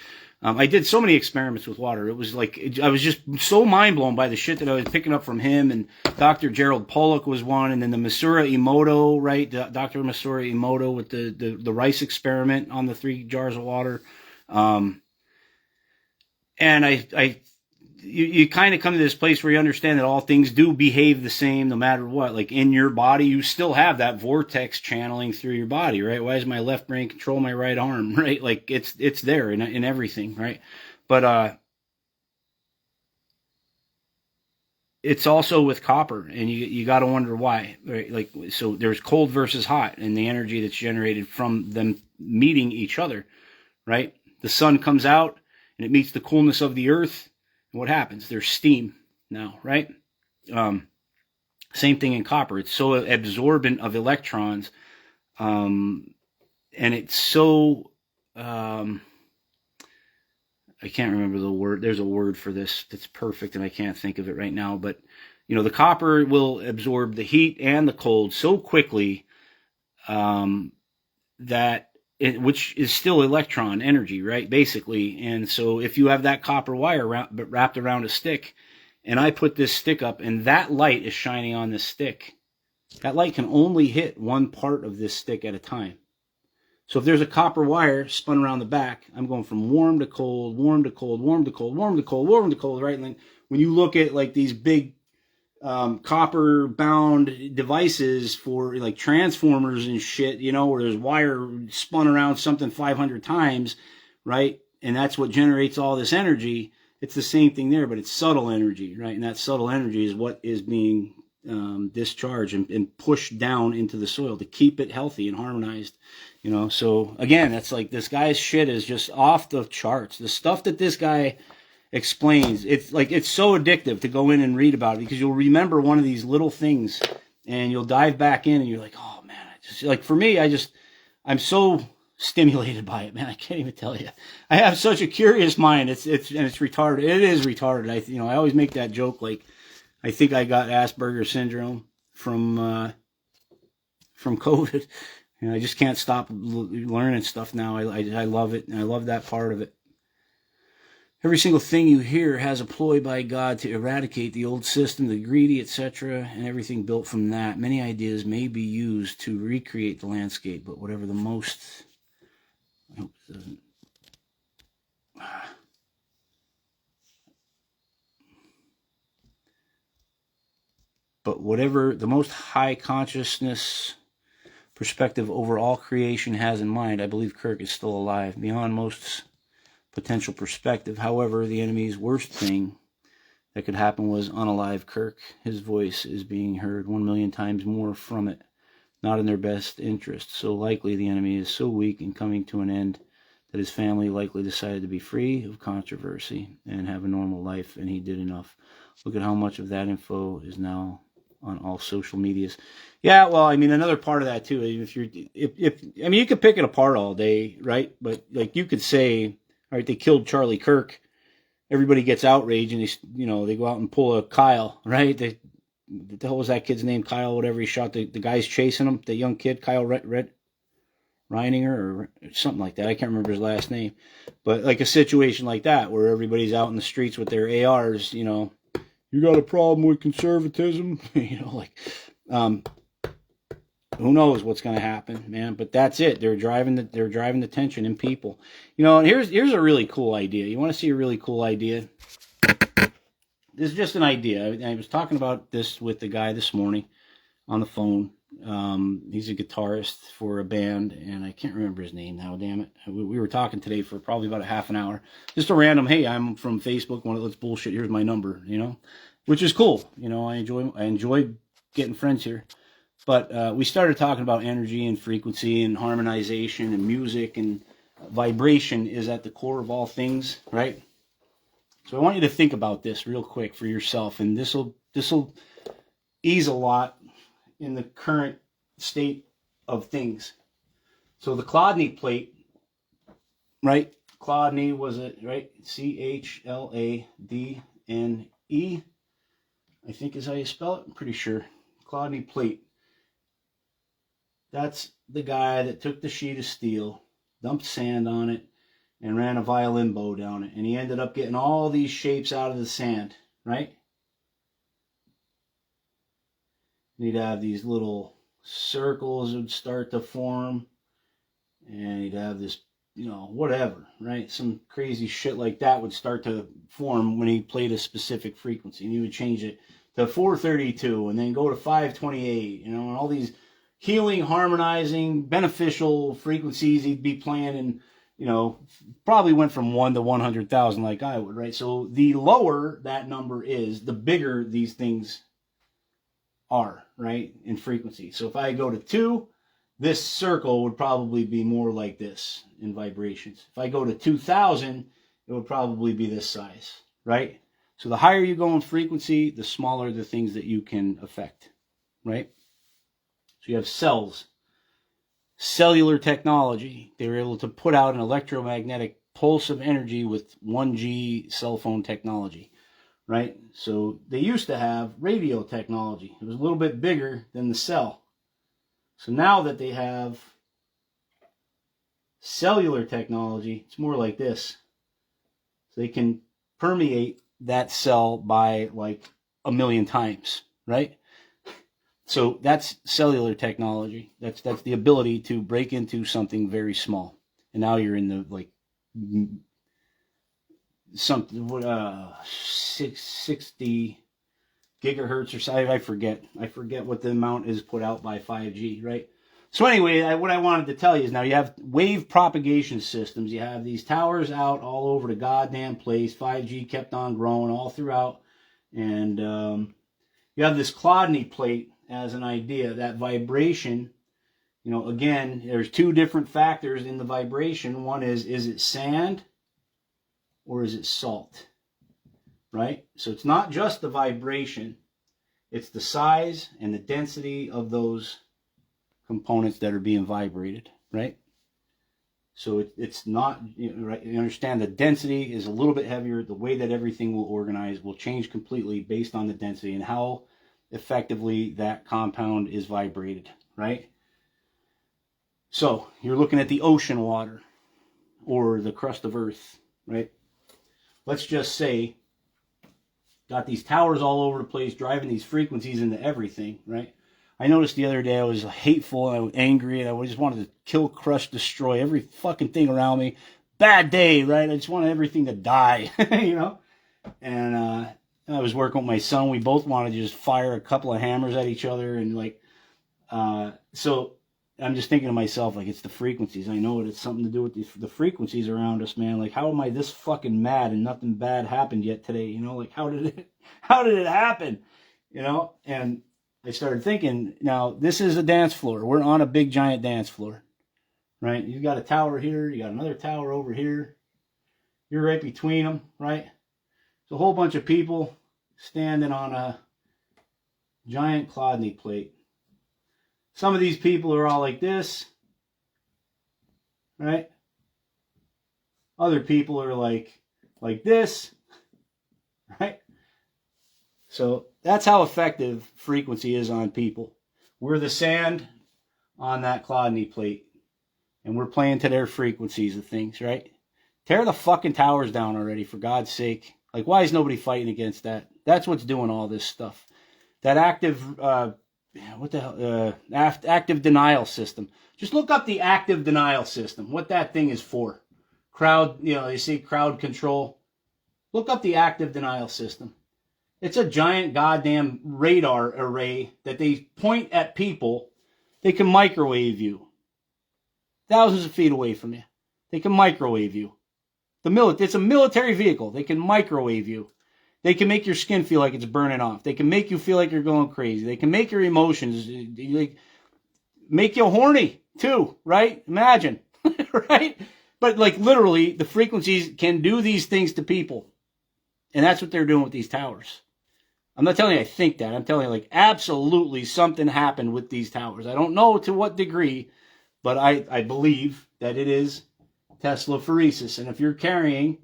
I did so many experiments with water. It was like, I was just so mind blown by the shit that I was picking up from him. And Dr. Gerald Pollack was one. And then the Masura Emoto, right? Dr. Masura Emoto with the rice experiment on the 3 jars of water. And you kind of come to this place where you understand that all things do behave the same no matter what. Like, in your body, you still have that vortex channeling through your body, right? Why does my left brain control my right arm, right? Like, it's there in everything, right? But it's also with copper, and you got to wonder why, right? Like, so there's cold versus hot, and the energy that's generated from them meeting each other, right? The sun comes out, and it meets the coolness of the earth. What happens? There's steam now, right? Same thing in copper. It's so absorbent of electrons, and it's so I can't remember the word. There's a word for this that's perfect, and I can't think of it right now. But the copper will absorb the heat and the cold so quickly that. Which is still electron energy, right? Basically. And so if you have that copper wire wrapped around a stick, and I put this stick up, and that light is shining on this stick, that light can only hit one part of this stick at a time. So if there's a copper wire spun around the back, I'm going from warm to cold, warm to cold, warm to cold, warm to cold, warm to cold, right? And then when you look at like these big copper bound devices for like transformers and shit, where there's wire spun around something 500 times, right? And that's what generates all this energy. It's the same thing there, but it's subtle energy, right? And that subtle energy is what is being discharged and pushed down into the soil to keep it healthy and harmonized, So again, that's like, this guy's shit is just off the charts. The stuff that this guy explains, it's so addictive to go in and read about it, because you'll remember one of these little things and you'll dive back in and you're like, oh man, like, for me, I'm so stimulated by it, man. I can't even tell you. I have such a curious mind. It's retarded. It is retarded. I always make that joke. Like, I think I got Asperger's syndrome from COVID. I just can't stop learning stuff now. I love it. And I love that part of it. Every single thing you hear has a ploy by God to eradicate the old system, the greedy, etc., and everything built from that. Many ideas may be used to recreate the landscape, but whatever the most... I hope it doesn't... But whatever the most high consciousness perspective over all creation has in mind, I believe Kirk is still alive, beyond most potential perspective. However, the enemy's worst thing that could happen was unalive Kirk. His voice is being heard 1,000,000 times more from it, not in their best interest. So likely the enemy is so weak and coming to an end that his family likely decided to be free of controversy and have a normal life, and he did enough. Look at how much of that info is now on all social medias. Yeah, well, I mean, another part of that too, if I mean, you could pick it apart all day, right? But like you could say, all right, they killed Charlie Kirk. Everybody gets outraged, and they go out and pull a Kyle, right? The hell was that kid's name? Kyle, whatever. He shot the guys chasing him. The young kid, Kyle Reininger or something like that. I can't remember his last name, but like a situation like that where everybody's out in the streets with their ARs, you got a problem with conservatism, who knows what's going to happen, man? But that's it. They're driving the tension in people, And here's a really cool idea. You want to see a really cool idea? This is just an idea. I was talking about this with the guy this morning on the phone. He's a guitarist for a band, and I can't remember his name now. Damn it! We were talking today for probably about a half an hour. Just a random, hey, I'm from Facebook. Let's bullshit. Here's my number. Which is cool. I enjoy getting friends here. But we started talking about energy and frequency and harmonization and music, and vibration is at the core of all things, right? So I want you to think about this real quick for yourself, and this will ease a lot in the current state of things. So the Chladni plate, right? Chladni was it, right? Chladne, I think is how you spell it. I'm pretty sure. Chladni plate. That's the guy that took the sheet of steel, dumped sand on it, and ran a violin bow down it. And he ended up getting all these shapes out of the sand, right? And he'd have these little circles that would start to form. And he'd have this, whatever, right? Some crazy shit like that would start to form when he played a specific frequency. And he would change it to 432 and then go to 528, and all these healing, harmonizing, beneficial frequencies he'd be playing, and probably went from 1 to 100,000 like I would, right? So the lower that number is, the bigger these things are, right, in frequency. So if I go to 2, this circle would probably be more like this in vibrations. If I go to 2,000, it would probably be this size, right? So the higher you go in frequency, the smaller the things that you can affect, right? So you have cells, cellular technology. They were able to put out an electromagnetic pulse of energy with 1G cell phone technology, right? So they used to have radio technology. It was a little bit bigger than the cell. So now that they have cellular technology, it's more like this. So they can permeate that cell by like 1,000,000 times, right? So that's cellular technology. That's the ability to break into something very small. And now you're in the something 60 gigahertz or something. I forget what the amount is put out by 5G, right? So anyway, what I wanted to tell you is now you have wave propagation systems. You have these towers out all over the goddamn place. 5G kept on growing all throughout. And you have this Chladni plate as an idea, that vibration. Again, there's 2 different factors in the vibration. One is it sand or is it salt? Right? So it's not just the vibration, it's the size and the density of those components that are being vibrated, right? So it's not, right? You understand the density is a little bit heavier. The way that everything will organize will change completely based on the density and how effectively that compound is vibrated, right? So you're looking at the ocean water or the crust of Earth, right? let's just say, got these towers all over the place, driving these frequencies into everything, right? I noticed the other day I was hateful and I was angry and I just wanted to kill, crush, destroy every fucking thing around me. Bad day, right? I just wanted everything to die, you know? And I was working with my son. We both wanted to just fire a couple of hammers at each other. And like, so I'm just thinking to myself, like, it's the frequencies. I know it's something to do with the frequencies around us, man. Like, how am I this fucking mad and nothing bad happened yet today? You know, like, how did it happen? You know? And I started thinking, now, this is a dance floor. We're on a big, giant dance floor, right? You've got a tower here. You got another tower over here. You're right between them, right? It's a whole bunch of people standing on a giant Cloudney plate. Some of these people are all like this, right? Other people are like this, right? So that's how effective frequency is on people. We're the sand on that Cloudney plate, and we're playing to their frequencies of things, right? Tear the fucking towers down already, for God's sake. Like, why is nobody fighting against that? That's what's doing all this stuff. That active, active denial system. Just look up the active denial system, what that thing is for. Crowd, you know, you see crowd control. Look up the active denial system. It's a giant goddamn radar array that they point at people. They can microwave you. Thousands of feet away from you. They can microwave you. It's a military vehicle. They can microwave you. They can make your skin feel like it's burning off. They can make you feel like you're going crazy. They can make your emotions, make you horny too, right? Imagine, right? But like literally, the frequencies can do these things to people. And that's what they're doing with these towers. I'm not telling you I think that. I'm telling you, like, absolutely something happened with these towers. I don't know to what degree, but I believe that it is Teslaphoresis. And if you're carrying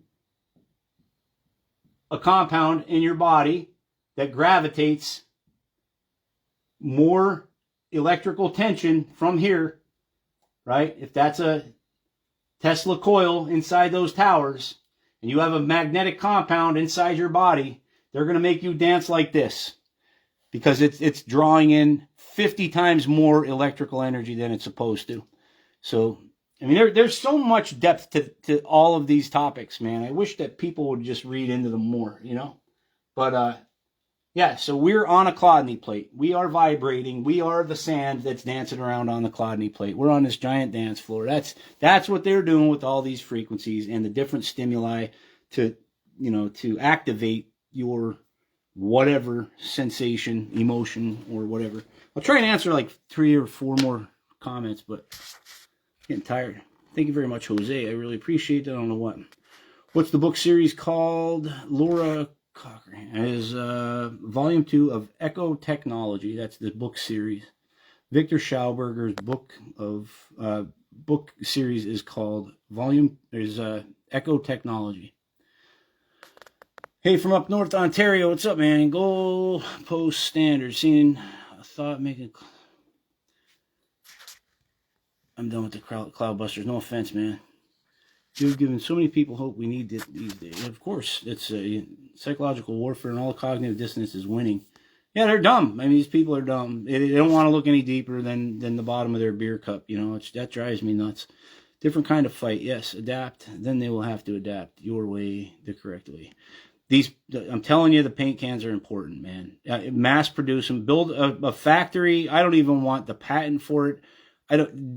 a compound in your body that gravitates more electrical tension from here, right? If that's a Tesla coil inside those towers, and you have a magnetic compound inside your body, they're going to make you dance like this because it's drawing in 50 times more electrical energy than it's supposed to. So, I mean, there's so much depth to all of these topics, man. I wish that people would just read into them more, you know? But, yeah, so we're on a Cloudney plate. We are vibrating. We are the sand that's dancing around on the Cloudney plate. We're on this giant dance floor. That's what they're doing with all these frequencies and the different stimuli to activate your whatever sensation, emotion, or whatever. I'll try and answer like 3 or 4 more comments, but I'm getting tired. Thank you very much, Jose. I really appreciate that. I don't know what's the book series called? Laura Cocker. It is volume 2 of Echo Technology. That's the book series. Viktor Schauberger's book series is called Echo Technology. Hey, from up north Ontario, what's up, man? Goal Post Standard. Seeing a thought making. I'm done with the Cloudbusters. No offense, man. You've given so many people hope. We need this these days. Of course, it's psychological warfare, and all cognitive dissonance is winning. Yeah, they're dumb. I mean, these people are dumb. They don't want to look any deeper than the bottom of their beer cup. You know, that drives me nuts. Different kind of fight. Yes, adapt. Then they will have to adapt your way, the correct way. I'm telling you, the paint cans are important, man. Mass produce them. Build a factory. I don't even want the patent for it.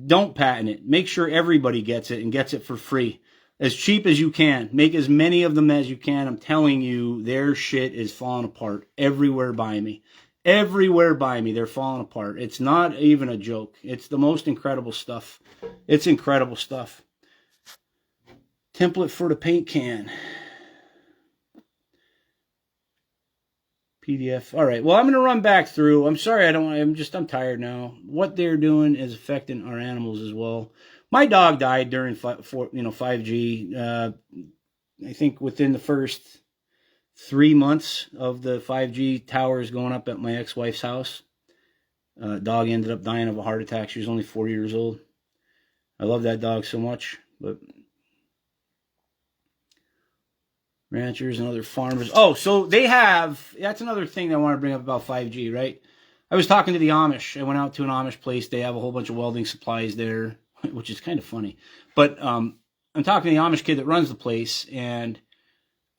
Don't patent it. Make sure everybody gets it and gets it for free. As cheap as you can. Make as many of them as you can. I'm telling you, their shit is falling apart everywhere by me. Everywhere by me, they're falling apart. It's not even a joke. It's the most incredible stuff. It's incredible stuff. Template for the paint can. PDF. All right. Well, I'm going to run back through. I'm sorry. I'm tired now. What they're doing is affecting our animals as well. My dog died during 5G. I think within the first 3 months of the 5G towers going up at my ex-wife's house. Dog ended up dying of a heart attack. She was only 4 years old. I love that dog so much, but Ranchers and other farmers. Oh, so they have, that's another thing that I want to bring up about 5G, right? I was talking to the Amish. I went out to an Amish place. They have a whole bunch of welding supplies there, which is kind of funny. But I'm talking to the Amish kid that runs the place, and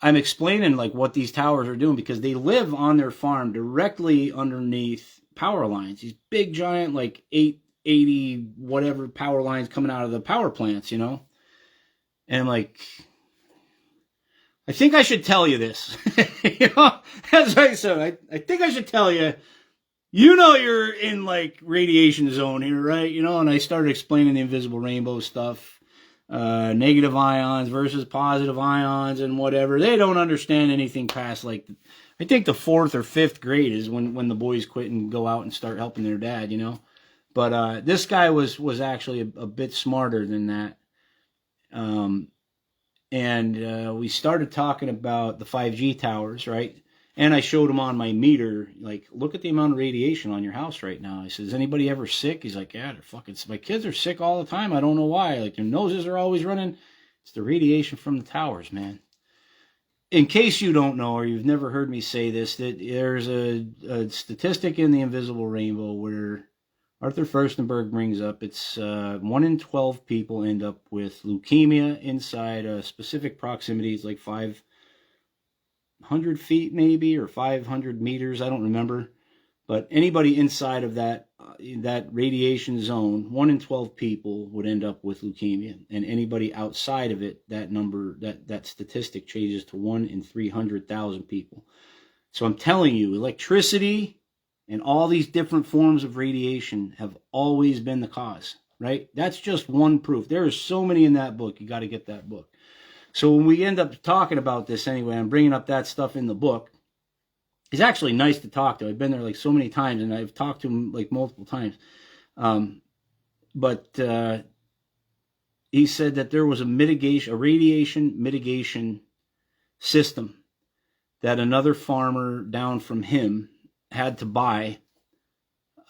I'm explaining like what these towers are doing, because they live on their farm directly underneath power lines. These big, giant, like 880 whatever power lines coming out of the power plants, you know? And I'm like, I think I should tell you this. You know, that's what I said. I think I should tell you, you know, you're in like radiation zone here, right? You know, and I started explaining the invisible rainbow stuff, negative ions versus positive ions and whatever. They don't understand anything past like, I think the 4th or 5th grade is when the boys quit and go out and start helping their dad, you know. But this guy was actually a bit smarter than that. And we started talking about the 5G towers, right? And I showed him on my meter, like, look at the amount of radiation on your house right now. I said, is anybody ever sick? He's like, yeah, they're fucking, my kids are sick all the time. I don't know why. Like, their noses are always running. It's the radiation from the towers, man. In case you don't know, or you've never heard me say this, that there's a statistic in the invisible rainbow where Arthur Furstenberg brings up, it's 1 in 12 people end up with leukemia inside a specific proximities, like 500 feet maybe, or 500 meters, I don't remember. But anybody inside of that radiation zone, 1 in 12 people would end up with leukemia. And anybody outside of it, that number, that statistic changes to 1 in 300,000 people. So I'm telling you, electricity and all these different forms of radiation have always been the cause, right? That's just one proof. There are so many in that book. You got to get that book. So when we end up talking about this anyway, I'm bringing up that stuff in the book. He's actually nice to talk to. I've been there like so many times, and I've talked to him like multiple times. But he said that there was a radiation mitigation system that another farmer down from him had to buy,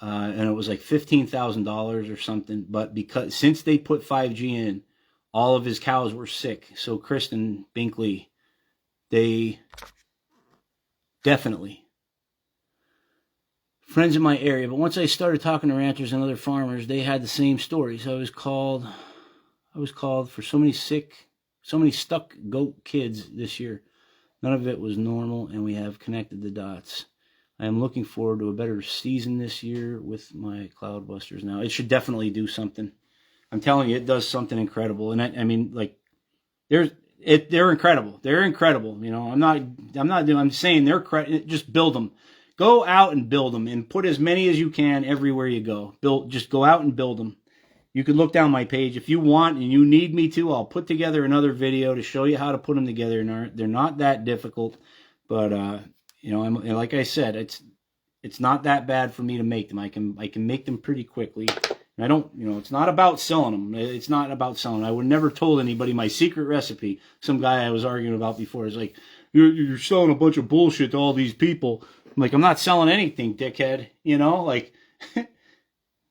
and it was like $15,000 or something. But since they put 5G in, all of his cows were sick. So Kristen Binkley, they definitely friends in my area. But once I started talking to ranchers and other farmers, they had the same stories. I was called for so many stuck goat kids this year. None of it was normal, and we have connected the dots. I am looking forward to a better season this year with my Cloudbusters now. It should definitely do something. I'm telling you, it does something incredible. And I mean, like, they're incredible. They're incredible. You know, I'm saying just build them. Go out and build them, and put as many as you can everywhere you go. Just go out and build them. You can look down my page if you want, and you need me to. I'll put together another video to show you how to put them together. And they're not that difficult, but you know, like I said, it's not that bad for me to make them. I can make them pretty quickly. And I don't, you know, it's not about selling them. It's not about selling them. I would never told anybody my secret recipe. Some guy I was arguing about before is like, you're selling a bunch of bullshit to all these people. I'm like, I'm not selling anything, dickhead. You know, like,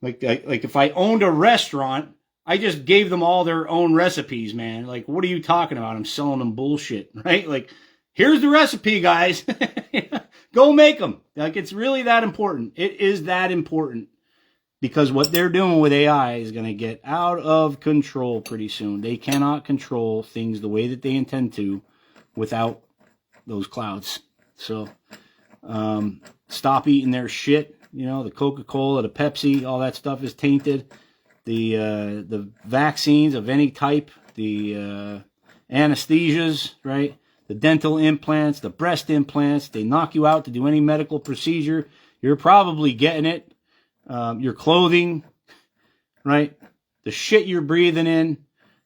like if I owned a restaurant, I just gave them all their own recipes, man. Like, what are you talking about? I'm selling them bullshit, right? Like, here's the recipe, guys. Go make them. Like, it's really that important. It is that important, because what they're doing with AI is going to get out of control pretty soon. They cannot control things the way that they intend to without those clouds. So stop eating their shit. You know, the Coca-Cola, the Pepsi, all that stuff is tainted. The vaccines of any type, the anesthesias, right? The dental implants, the breast implants, they knock you out to do any medical procedure. You're probably getting it. Your clothing, right? The shit you're breathing in,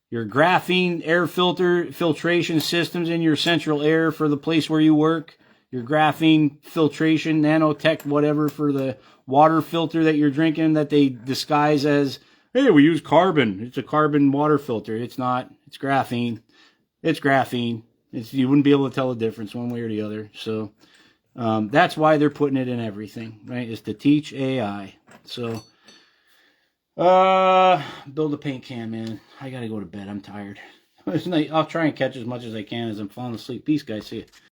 your graphene air filtration systems in your central air for the place where you work, your graphene filtration, nanotech, whatever, for the water filter that you're drinking that they disguise as, hey, we use carbon. It's a carbon water filter. It's not. It's graphene. It's graphene. You wouldn't be able to tell the difference one way or the other. So that's why they're putting it in everything, right? Is to teach AI. So build a paint can, man. I got to go to bed. I'm tired. I'll try and catch as much as I can as I'm falling asleep. Peace, guys. See ya.